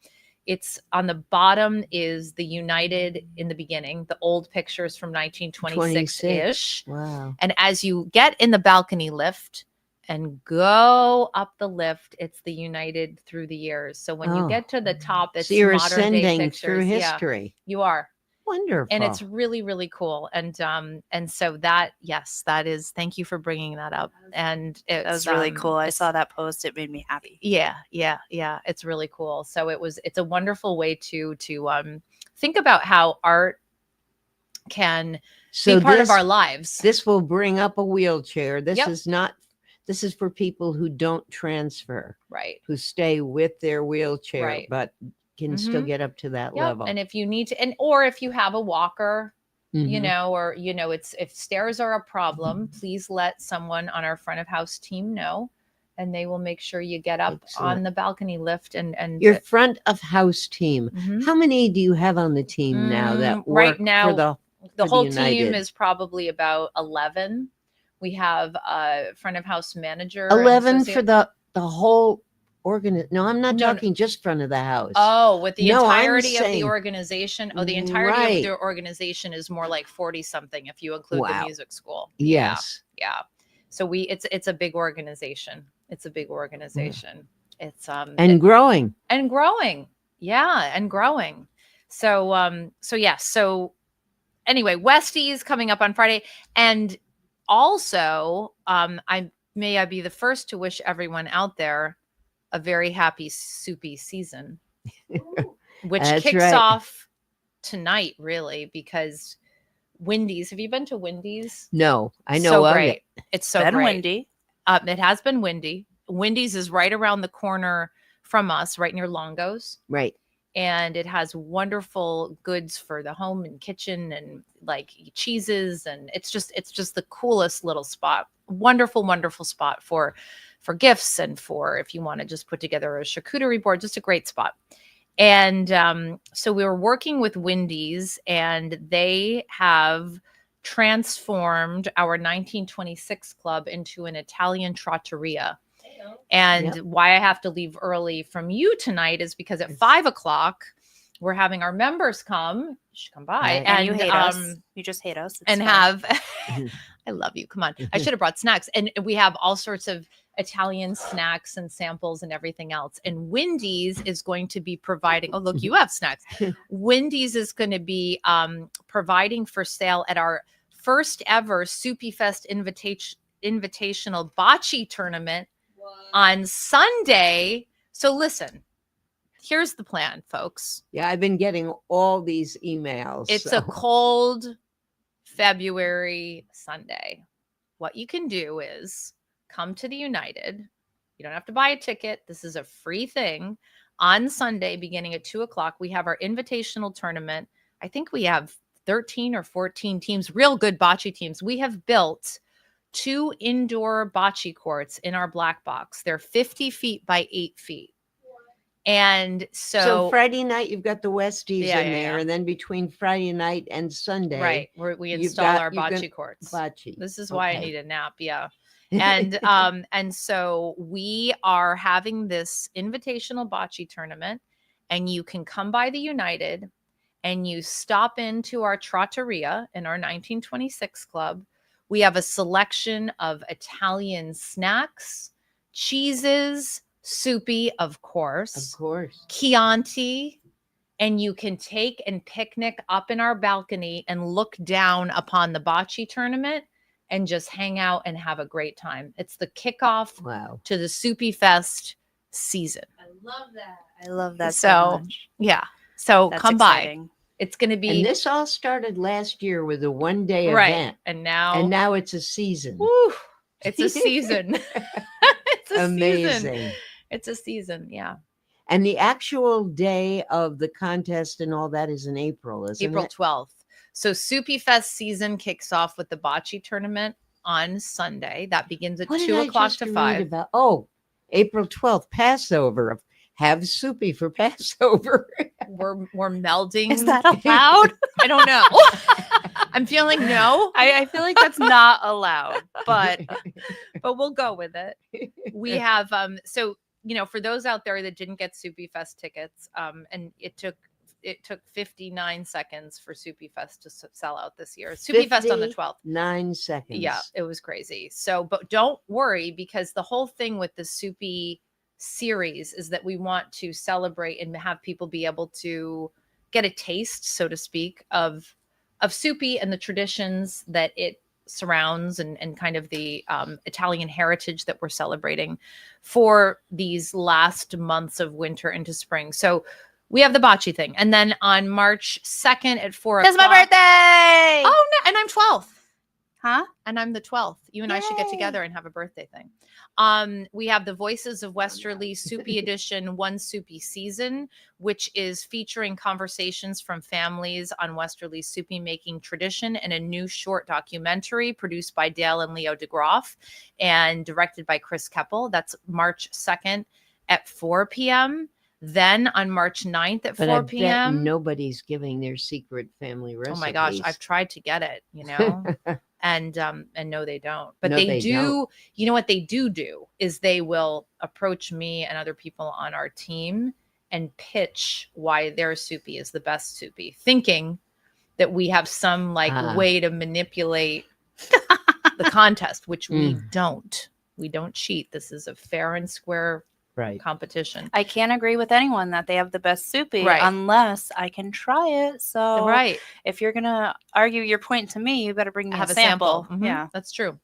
It's on the bottom is the United in the beginning, the old pictures from 1926-ish. Wow. And as you get in the balcony lift and go up the lift, it's the United through the years. So when you get to the top, it's so you're modern day ascending pictures. through history. Yeah, you are. Wonderful. And it's really, really cool. And so that, yes, that is, thank you for bringing that up. And that was really cool. I saw that post. It made me happy. Yeah. It's really cool. So it's a wonderful way to think about how art can be part of our lives. This will bring up a wheelchair. This Yep. is not, this is for people who don't transfer, Right. who stay with their wheelchair, Right. but can still get up to that Yep. level. And if you need to, or if you have a walker, you Mhm. know, or, you know, if stairs are a problem, please let someone on our front of house team know, and they will make sure you get up on the balcony lift and Your front of house team. Mhm. How many do you have on the team now that work right now, for the for whole United? team is probably about 11. We have a front of house manager. and 11 associate- for the whole No, I'm not No, no. talking just front of the house. Oh, with the No, I'm entirety of the saying- organization. Oh, the entirety Right. of the organization is more like 40 something if you include the Wow. music school. Yes. Yeah. So it's a big organization. It's a big organization. It's And growing. and growing. Yeah, and growing. So So anyway, Westie's coming up on Friday. And also, I be the first to wish everyone out there a very happy soupy season, which That's kicks right. off tonight, really, because Wendy's. Have you been to Wendy's? No, I know So of great. it. It's so Been great. windy. It has been windy. Wendy's is right around the corner from us, right near Longo's. Right. And it has wonderful goods for the home and kitchen and like cheeses. And it's just the coolest little spot. Wonderful, wonderful spot for gifts and for if you want to just put together a charcuterie board, just a great spot. And so we were working with Wendy's, and they have transformed our 1926 club into an Italian trattoria. And why I have to leave early from you tonight is because at 5:00 we're having our members come. You should come by. Right. And you hate us. You just hate us. It's And fine. have I love you. Come on. I should have brought snacks. And we have all sorts of Italian snacks and samples and everything else. And Wendy's is going to be providing, oh, look, you have snacks. Wendy's is going to be providing for sale at our first ever Soupy Fest invitational bocce tournament on Sunday. So listen, here's the plan, folks. Yeah, I've been getting all these emails. It's so- a cold February Sunday. What you can do is come to the United. You don't have to buy a ticket. This is a free thing. On Sunday, beginning at 2:00, we have our invitational tournament. I think we have 13 or 14 teams, real good bocce teams. We have built 2 indoor bocce courts in our black box. They're 50 feet by 8 feet. And So Friday night you've got the Westies Yeah, in yeah, there, yeah. and then between Friday night and Sunday, right, we you've install got- our you've got bocce courts. bocce. This is why I Okay. need a nap. Yeah. And so we are having this invitational bocce tournament, and you can come by the United and you stop into our trattoria in our 1926 club. We have a selection of Italian snacks, cheeses, soupy, of course, Chianti, and you can take and picnic up in our balcony and look down upon the bocce tournament and just hang out and have a great time. It's the kickoff Wow. to the Soupy Fest season. I love that so So, much. yeah. So That's come by. exciting. It's going to be And this all started last year with a one-day right. event, And now, and now it's a season. woo, it's a season. It's a season. Amazing. It's a season. Yeah. And the actual day of the contest and all that is in April, isn't April it? 12th. So Soupy Fest season kicks off with the bocce tournament on Sunday. That begins at What did 2 I o'clock just to read 5. about? Oh, April 12th, Passover. Have Soupy for Passover. We're melding. Is that allowed? I don't know. I'm feeling no. I feel like that's not allowed, but But we'll go with it. We have so for those out there that didn't get Soupy Fest tickets, and it took 59 seconds for Soupy Fest to sell out this year. Soupy Fest on the 12th. 9 seconds. Yeah, it was crazy. So, but don't worry, because the whole thing with the Soupy series is that we want to celebrate and have people be able to get a taste, so to speak, of Soupy and the traditions that it surrounds, and kind of the Italian heritage that we're celebrating for these last months of winter into spring. So we have the bocce thing. And then on March 2nd at 4 it's my o'clock. birthday. Oh, no, and I'm 12th. Huh? And I'm the 12th. You and I should get Yay. together and have a birthday thing. We have the Voices of Westerly Soupy Edition, One Soupy Season, which is featuring conversations from families on Westerly's soupy making tradition, and a new short documentary produced by Dale and Leo DeGroff and directed by Chris Keppel. That's March 2nd at 4 p.m. Then on March 9th at But 4 I bet p.m. nobody's giving their secret family recipes. Oh my gosh, I've tried to get it, and no, they don't. But No, they they do. don't. You know what they do is they will approach me and other people on our team and pitch why their soupy is the best soupy, thinking that we have some way to manipulate the contest, which we don't. We don't cheat. This is a fair and square competition. I can't agree with anyone that they have the best soupy Right. unless I can try it. So Right. if you're gonna argue your point to me, you better bring me Have a sample. Mhm. Yeah. That's true.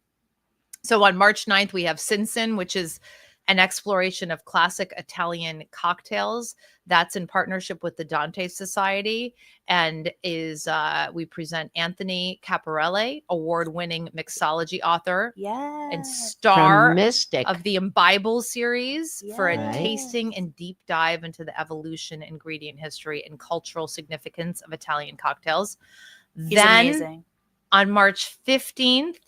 So on March 9th, we have Sin Sin, which is an exploration of classic Italian cocktails. That's in partnership with the Dante Society, and we present Anthony Caparelli, award-winning mixology author Yeah. and star From Mystic. of the Imbible series, for a Yes. tasting and deep dive into the evolution, ingredient history, and cultural significance of Italian cocktails. He's Then amazing. on March 15th,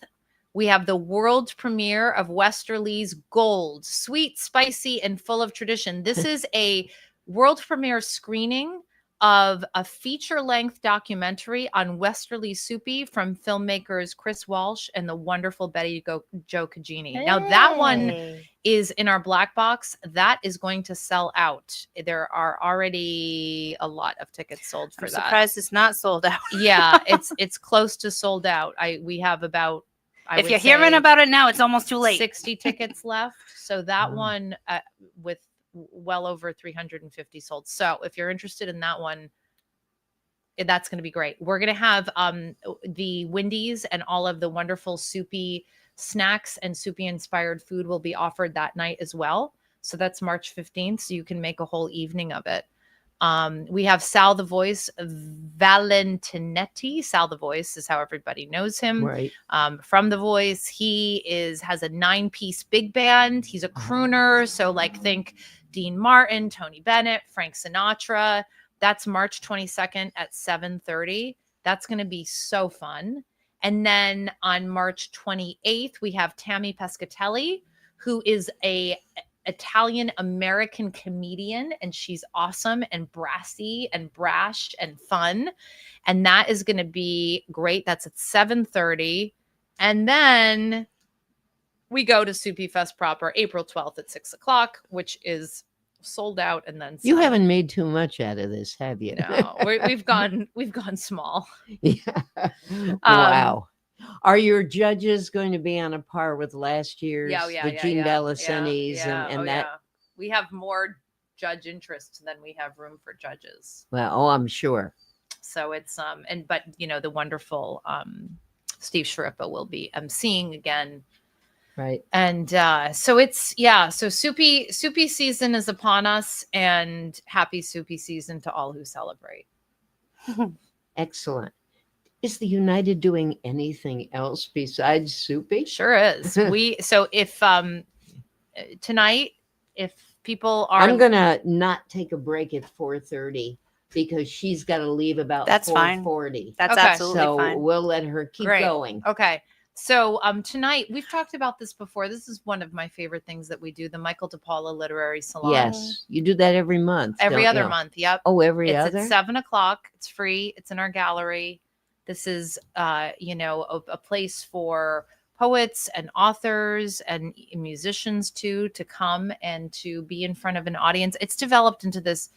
we have the world premiere of Westerly's Gold, sweet, spicy, and full of tradition. This is a world premiere screening of a feature-length documentary on Westerly Soupy from filmmakers Chris Walsh and the wonderful Joe Cagini. Now, that one Hey. is in our black box. That is going to sell out. There are already a lot of tickets sold for I'm that. surprised it's not sold out. Yeah, it's close to sold out. We have about, if you're hearing about it now, it's almost too late. 60 tickets left. So that one with well over 350 sold. So if you're interested in that one, that's going to be great. We're going to have the Wendy's and all of the wonderful soupy snacks and soupy inspired food will be offered that night as well. So that's March 15th. So you can make a whole evening of it. We have Sal the Voice Valentinetti. Sal the Voice is how everybody knows him. Right. From The Voice. He has a 9-piece big band. He's a crooner. So think Dean Martin, Tony Bennett, Frank Sinatra. That's March 22nd at 7:30. That's going to be so fun. And then on March 28th, we have Tammy Pescatelli, who is a Italian American comedian, and she's awesome and brassy and brash and fun, and that is going to be great. That's at 7:30. And then we go to Soupy Fest proper, April 12th at 6 o'clock, which is sold out. And then You some. haven't made too much out of this, have you? No, we've gone small. Yeah. Wow. Are your judges going to be on a par with last year's? The Gene Bellacini's and that? Yeah. We have more judge interest than we have room for judges. Well, I'm sure. So it's the wonderful Steve Sharippa will be emceeing again. Right. And so soupy season is upon us, and happy soupy season to all who celebrate. Excellent. Is the United doing anything else besides soupy? Sure is. So if tonight, if people are, I'm gonna not take a break at 4:30 because she's got to leave about That's fine. 4:40. That's Okay. absolutely So fine. we'll let her keep Great. going. Okay. So tonight we've talked about this before. This is one of my favorite things that we do, the Michael DePaula Literary Salon. Yes, you do that every month. Every don't other you? month. Yep. Oh, every It's other. at 7:00. It's free. It's in our gallery. This is a place for poets and authors and musicians to come and to be in front of an audience. It's developed into this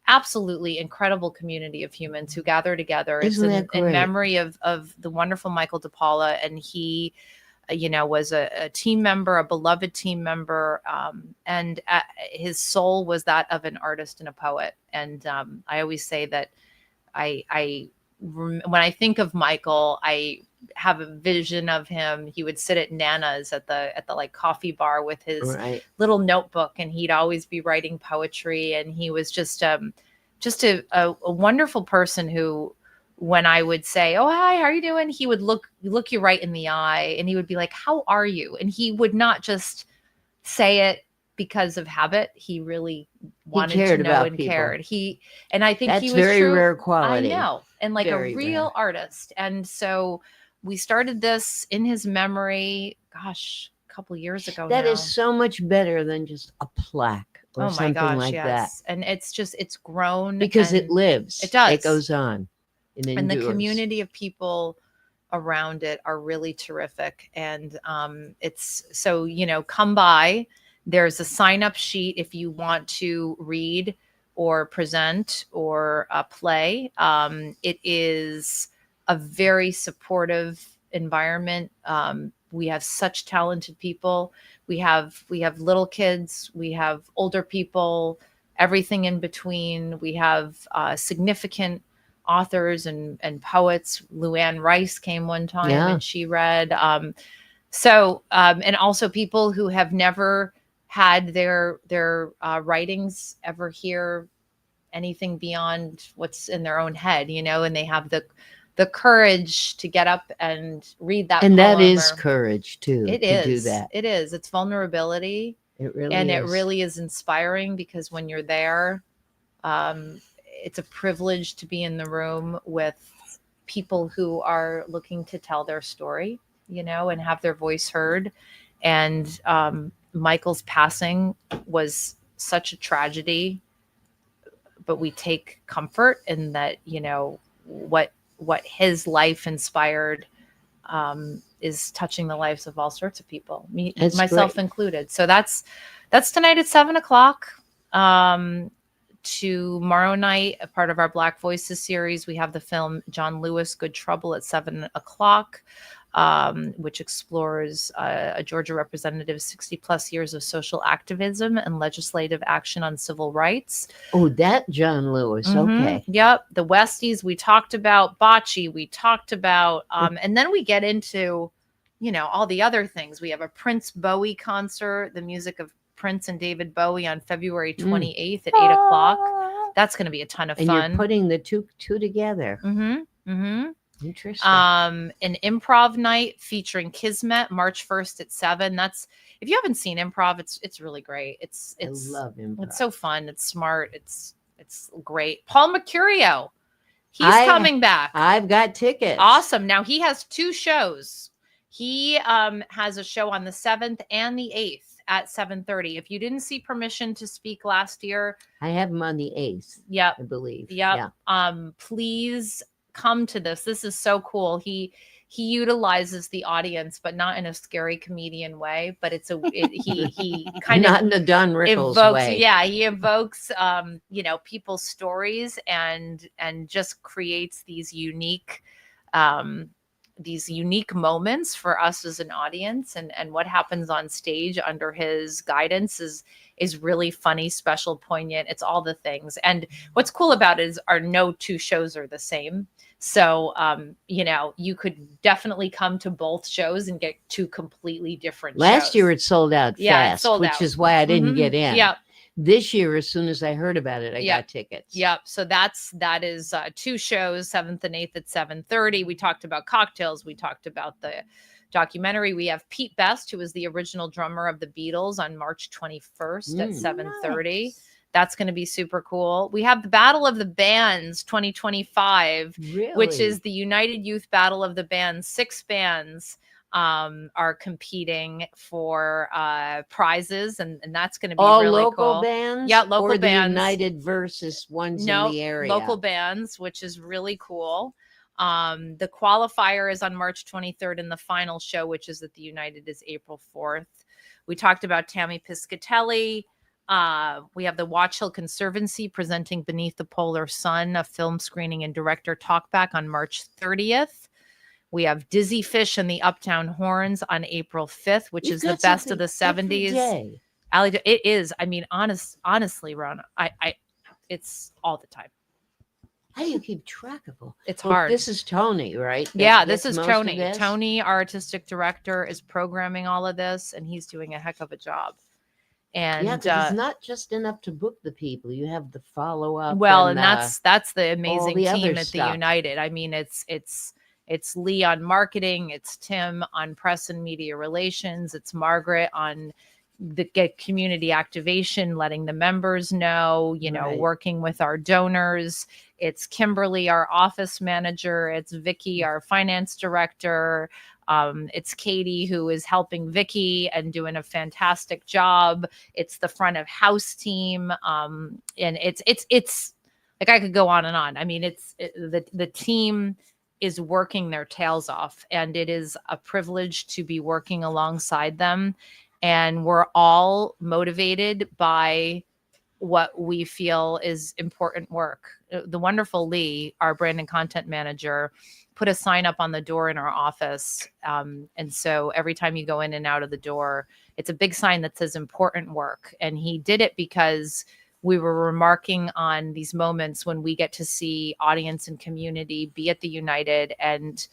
absolutely incredible community of humans who gather together. Isn't that in great? memory of the wonderful Michael DePaula, and he was a team member, a beloved team member, and his soul was that of an artist and a poet. And I always say that when I think of Michael, I have a vision of him. He would sit at Nana's at the like coffee bar with his Right. little notebook, and he'd always be writing poetry. And he was just a wonderful person who, when I would say, "Oh, hi, how are you doing?" he would look you right in the eye, and he would be like, "How are you?" And he would not just say it because of habit. He really wanted cared to know about and people. cared. And I think That's he was very true. rare quality. I know, and like Very a real rare. artist. And so we started this in his memory. Gosh, a couple years ago. That now. is so much better than just a plaque or Oh my something gosh, like yes. And it's grown that. Because it and lives. It does. It goes on. It and the endures. community of people around it are really terrific. And it's so, come by. There's a sign up sheet if you want to read or present or play. It is a very supportive environment. We have such talented people. We have little kids, we have older people, everything in between. We have significant authors and poets. Luann Rice came one time and she read. And also people who have never had their writings ever hear anything beyond what's in their own head, and they have the courage to get up and read that. And that poem is or- courage too. It to is. do that. It is. It's vulnerability. It really And is. it really is inspiring, because when you're there, it's a privilege to be in the room with people who are looking to tell their story, and have their voice heard. And Michael's passing was such a tragedy, but we take comfort in that, what his life inspired is touching the lives of all sorts of people, That's myself great. included. So that's tonight at 7:00. Tomorrow night, a part of our Black Voices series, we have the film John Lewis, Good Trouble at 7:00. Which explores a Georgia representative's 60 plus years of social activism and legislative action on civil rights. Oh, that John Lewis. Mhm. Okay. Yep. The Westies we talked about, Bocce we talked about, and then we get into, all the other things. We have a Prince Bowie concert, the music of Prince and David Bowie on February 28th at 8:00. That's going to be a ton of And fun. you're putting the two together. Mm-hmm. Mm-hmm. Interesting. An improv night featuring Kismet, March 1st at 7. That's, if you haven't seen improv, it's really great. It's I love improv. It's so fun. It's smart. It's great. Paul Mercurio, he's coming back. I've got tickets. Awesome. Now he has 2 shows. He has a show on the 7th and the 8th at 7:30. If you didn't see Permission to Speak last year, I have them on the 8th. Yep. I believe. Yep. Yeah. Please come to this. This is so cool. He utilizes the audience, but not in a scary comedian way. But he kind Not of in the Don Rickles evokes, way. yeah, he evokes people's stories and just creates these unique moments for us as an audience, and what happens on stage under his guidance is really funny, special, poignant. It's all the things. And what's cool about it is no 2 shows are the same. So, you could definitely come to both shows and get two completely different Last shows. year it sold out Yeah, it fast, sold which out. is why I didn't Mhm. get in. Yep. This year, as soon as I heard about it, I Yep. got tickets. Yep. So that is 2 shows, 7th and 8th at 7:30. We talked about cocktails. We talked about the documentary. We have Pete Best, who was the original drummer of the Beatles, on March 21st at 7:30. Nice. That's going to be super cool. We have the Battle of the Bands 2025, Really? which is the United Youth Battle of the Bands. 6 bands are competing for prizes, and that's going to be all really local cool. bands. Yeah, local or bands. The United versus ones in the area. Local bands, which is really cool. The qualifier is on March 23rd, and the final show, which is at the United, is April 4th. We talked about Tammy Piscatelli. We have the Watch Hill Conservancy presenting Beneath the Polar Sun, a film screening and director talkback on March 30th. We have Dizzy Fish and the Uptown Horns on April 5th, which is the best of the 70s. Allie, it is. I mean, honestly, Rona, I it's all the time. How do you keep track of them? It's hard. This is Tony, right? Yeah, this is most of Tony. this? Tony, our artistic director, is programming all of this, and he's doing a heck of a job. And Yeah, 'cause it's not just enough to book the people. You have the follow up. well, and that's the amazing the team other at the stuff. United. I mean, it's Lee on marketing, it's Tim on press and media relations, it's Margaret on the community activation, letting the members know, Right. working with our donors. It's Kimberly, our office manager. It's Vicky, our finance director. It's Katie, who is helping Vicky and doing a fantastic job. It's the front of house team. And it's like, I could go on and on. I mean, the team is working their tails off, and it is a privilege to be working alongside them. And we're all motivated by what we feel is important work. The wonderful Lee, our brand and content manager, put a sign up on the door in our office. And so every time you go in and out of the door, it's a big sign that says important work. And he did it because we were remarking on these moments when we get to see audience and community be at the United and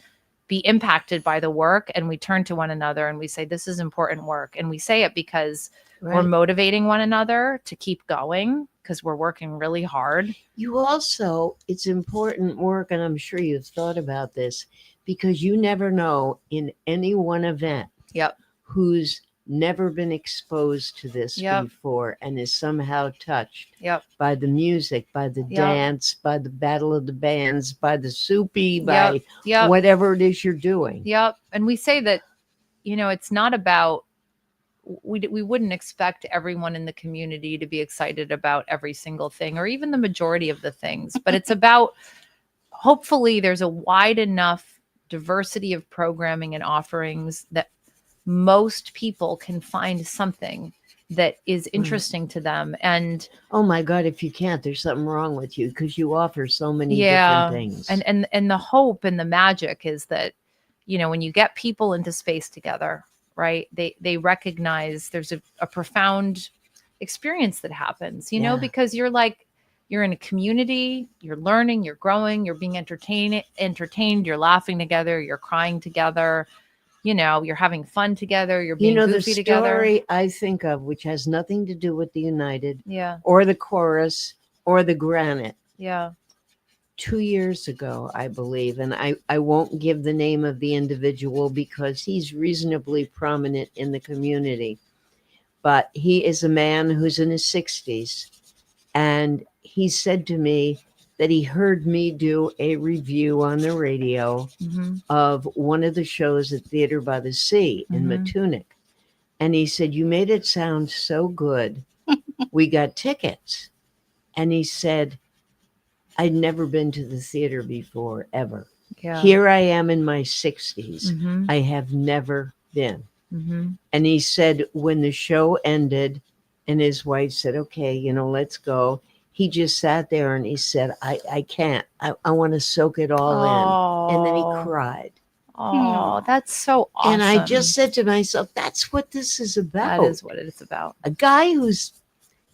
be impacted by the work. And we turn to one another and we say, this is important work. And we say it because we're motivating one another to keep going, because we're working really hard. You also, it's important work, and I'm sure you've thought about this, because you never know in any one event who's never been exposed to this before and is somehow touched by the music, by the dance, by the Battle of the Bands, by the soupy, by whatever it is you're doing. And we say that, it's not about, we wouldn't expect everyone in the community to be excited about every single thing, or even the majority of the things, but it's about, hopefully there's a wide enough diversity of programming and offerings that most people can find something that is interesting to them. And oh my God, if you can't, there's something wrong with you, because you offer so many different things. And the hope and the magic is that, when you get people into space together, right, they recognize there's a profound experience that happens, because you're in a community, you're learning, you're growing, you're being entertained, you're laughing together, you're crying together, you're having fun together, you're being goofy together. The story I think of, which has nothing to do with the United or the Chorus or the Granite. 2 years ago, I believe, and I won't give the name of the individual because he's reasonably prominent in the community, but he is a man who's in his 60s, and he said to me that he heard me do a review on the radio of one of the shows at Theater by the Sea in Matunic. And he said, you made it sound so good. We got tickets. And he said, I'd never been to the theater before, ever. Here I am in my 60s. I have never been. And he said, when the show ended and his wife said, okay, let's go, he just sat there and he said, I can't. I want to soak it all in. And then he cried. Oh, that's so awesome. And I just said to myself, that's what this is about. That is what it is about. A guy who's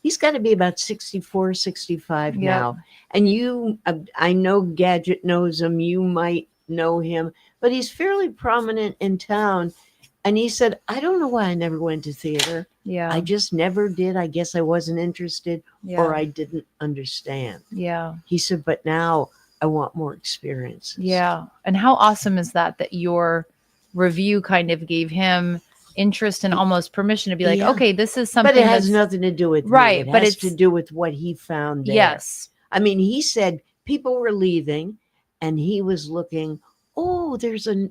He's got to be about 64, 65 Yep. now. And you, I know Gadget knows him. You might know him, but he's fairly prominent in town. And he said, I don't know why I never went to theater. Yeah. I just never did. I guess I wasn't interested Yeah. or I didn't understand. Yeah. He said, but now I want more experiences. Yeah. And how awesome is that your review kind of gave him interest and almost permission to be like, Yeah. okay, this is something But it has that's nothing to do with me. right. It But has it's to do with what he found there. yes. I mean, he said people were leaving and he was looking, oh, there's an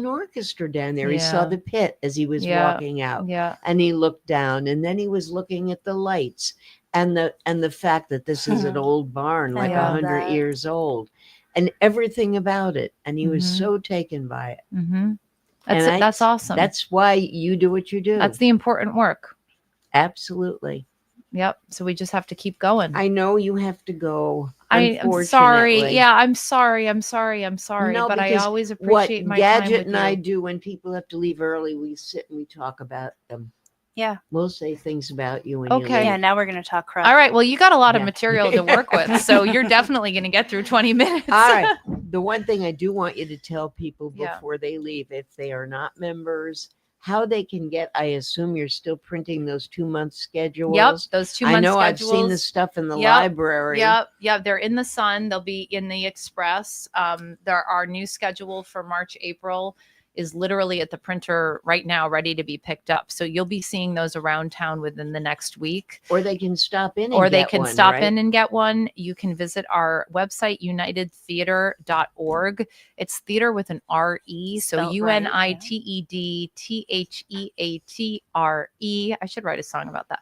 orchestra down there. He saw Yeah. the pit as he was Yeah. walking out. Yeah. And he looked down and then he was looking at the lights and the fact that this is an old barn, like Yeah. 100 years old, and everything about it. And he was Mhm. so taken by it. Mm-hmm. And That's awesome. That's why you do what you do. That's the important work. Absolutely. Yep. So we just have to keep going. I know you have to go. I'm sorry. unfortunately. Yeah, I'm sorry. No, but I because always what appreciate my time Gadget with and I you. do when people have to leave early, we sit and we talk about them. Yeah. We'll say things about you when you Okay. leave. Yeah, now we're going to talk crap. All right. Well, you got a lot of Yeah. material to work with, so you're definitely going to get through 20 minutes. All right. The one thing I do want you to tell people Yeah. before they leave, if they are not members, how they can get, I assume you're still printing those 2-month schedules. Yep. Those 2-month I know schedules. I've seen the stuff in the Yep. library. Yep. They're in the Sun. They'll be in the Express. Our new schedule for March, April is literally at the printer right now, ready to be picked up. So you'll be seeing those around town within the next week. Or they can stop in and Or they get can one, stop right? in and get one. You can visit our website, unitedtheater.org. It's theater with an R-E. So Spelt right, yeah. UNITEDTHEATRE. I should write a song about that.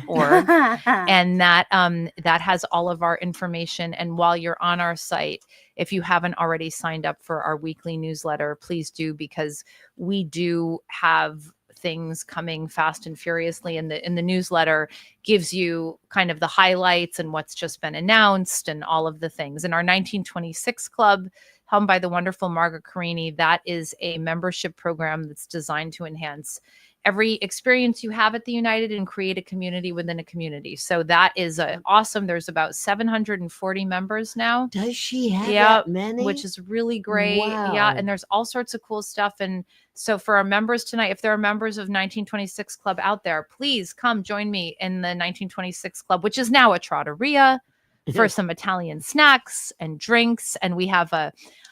.org. And that has all of our information. And while you're on our site, if you haven't already signed up for our weekly newsletter, please do, because we do have things coming fast and furiously. In the newsletter gives you kind of the highlights and what's just been announced and all of the things. In our 1926 Club, helmed by the wonderful Margaret Carini, that is a membership program that's designed to enhance every experience you have at the United and create a community within a community. So that is awesome. There's about 740 members now. Does she have Yeah, that many? which is really great. Yeah, Wow. and there's all sorts of cool stuff. And so for our members tonight, if there are members of 1926 Club out there, please come join me in the 1926 Club, which is now a trattoria for some Italian snacks and drinks. And we have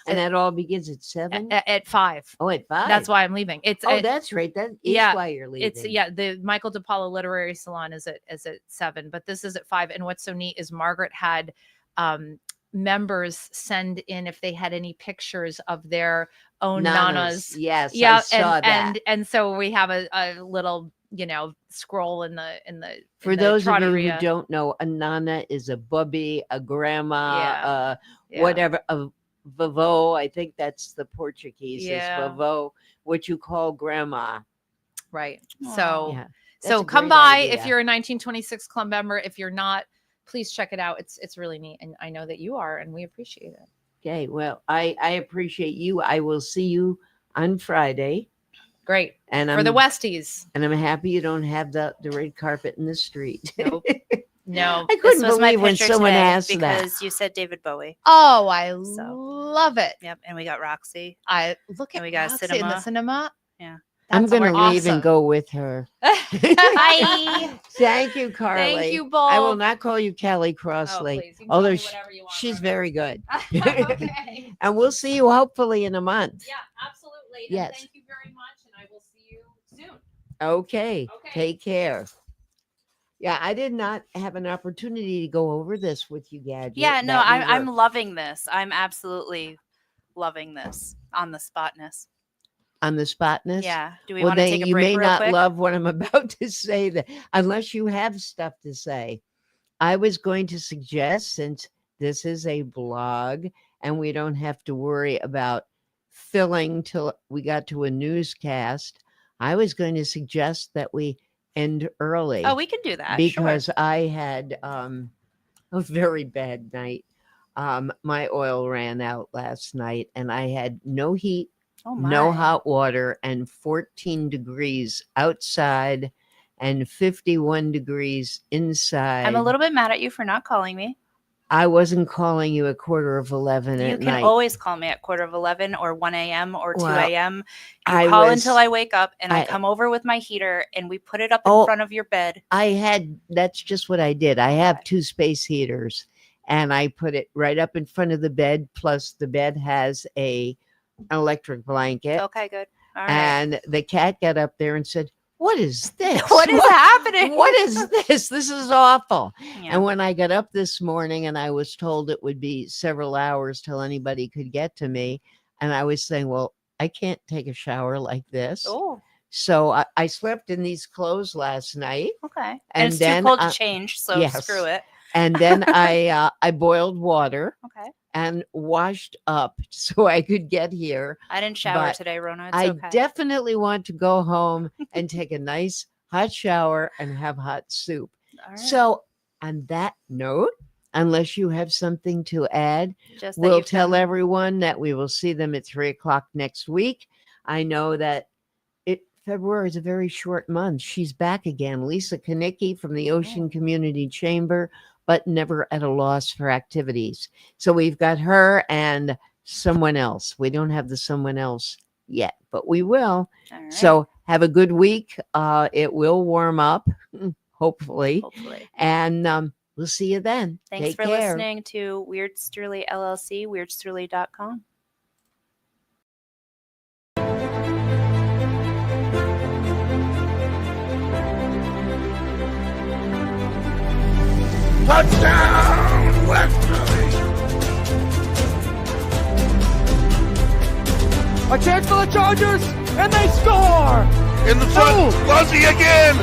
and that all begins at 7? at 5. Oh, at 5. That's why I'm leaving. That's right. That is yeah, why you're leaving. It's the Michael DePaula Literary Salon is at 7, but this is at 5. And what's so neat is Margaret had members send in if they had any pictures of their own nanas. Yes, Yeah, I saw that. and so we have a little scroll in the For in the those of you trattoria. who don't know, a nana is a bubby, a grandma, Yeah. whatever, a vovô. I think that's the Portuguese. Yeah. Is vovô, what you call grandma. Right. Aw. So Yeah. so That's a come great by idea. if you're a 1926 Club member. If you're not, please check it out. It's really neat, and I know that you are, and we appreciate it. Okay. Well, I appreciate you. I will see you on Friday. Great. And For the Westies. And I'm happy you don't have the red carpet in the street. Nope. No. I This couldn't was my believe when picture someone today asked that. because you said David Bowie. Oh, I So. love it. Yep, and we got Roxy. I look And at we got Roxy in the cinema. cinema. Yeah. I'm That's going to leave awesome. and go with her. Bye. Thank you, Carly. Thank you both. I will not call you Kelly Oh, Crossley. please. You can call Although me whatever you want, she's Margaret. very good. Okay. And we'll see you hopefully in a month. Yeah, absolutely. And Yes. thank you very much, and I will see you soon. Okay. Okay. Take care. Yeah, I did not have an opportunity to go over this with you, Gadget. Yeah, no, that we I'm were loving this. I'm absolutely loving this on the spotness. on the spotness. Yeah. Do we Well, want to then take a you break may real not quick? love what I'm about to say, that unless you have stuff to say. I was going to suggest, since this is a blog and we don't have to worry about filling till we got to a newscast, I was going to suggest that we end early. Oh, we can do that. Because sure. I had a very bad night. My oil ran out last night and I had no heat, Oh no my. hot water, and 14 degrees outside. and 51 degrees inside. I'm a little bit mad at you for not calling me. I wasn't calling you at 11:15 You at can night. always call me at 11:15 or 1 a.m. or 2 Well, a.m. You I call was- until I wake up, and I I- come over with my heater, and we put it up in Oh, front of your bed. That's just what I did. I have 2 space heaters, and I put it right up in front of the bed. Plus, the bed has an electric blanket. Okay, good. All right. And the cat got up there and said, "What is this? What is happening? What is this? This is awful." Yeah. And when I got up this morning and I was told it would be several hours till anybody could get to me, and I was saying, well, I can't take a shower like this. Oh, So I slept in these clothes last night. okay. And And it's then, too cold to change, so yes. screw it. And then I boiled water Okay. and washed up so I could get here. I didn't shower But today, Rona. It's I okay. definitely want to go home and take a nice hot shower and have hot soup. All right. So, on that note, unless you have something to add, Just that we'll you've tell done- everyone that we will see them at 3:00 next week. I know that February is a very short month. She's back again. Lisa Kanicki from the Ocean Community Chamber, but never at a loss for activities. So we've got her and someone else. We don't have the someone else yet, but we will. All right. So have a good week. It will warm up, hopefully. Hopefully. And we'll see you then. Thanks Take for care. listening to Weird Sterly LLC, weirdsterly.com. Touchdown, Westerly! A chance for the Chargers, and they score! In the front, Guzzi again!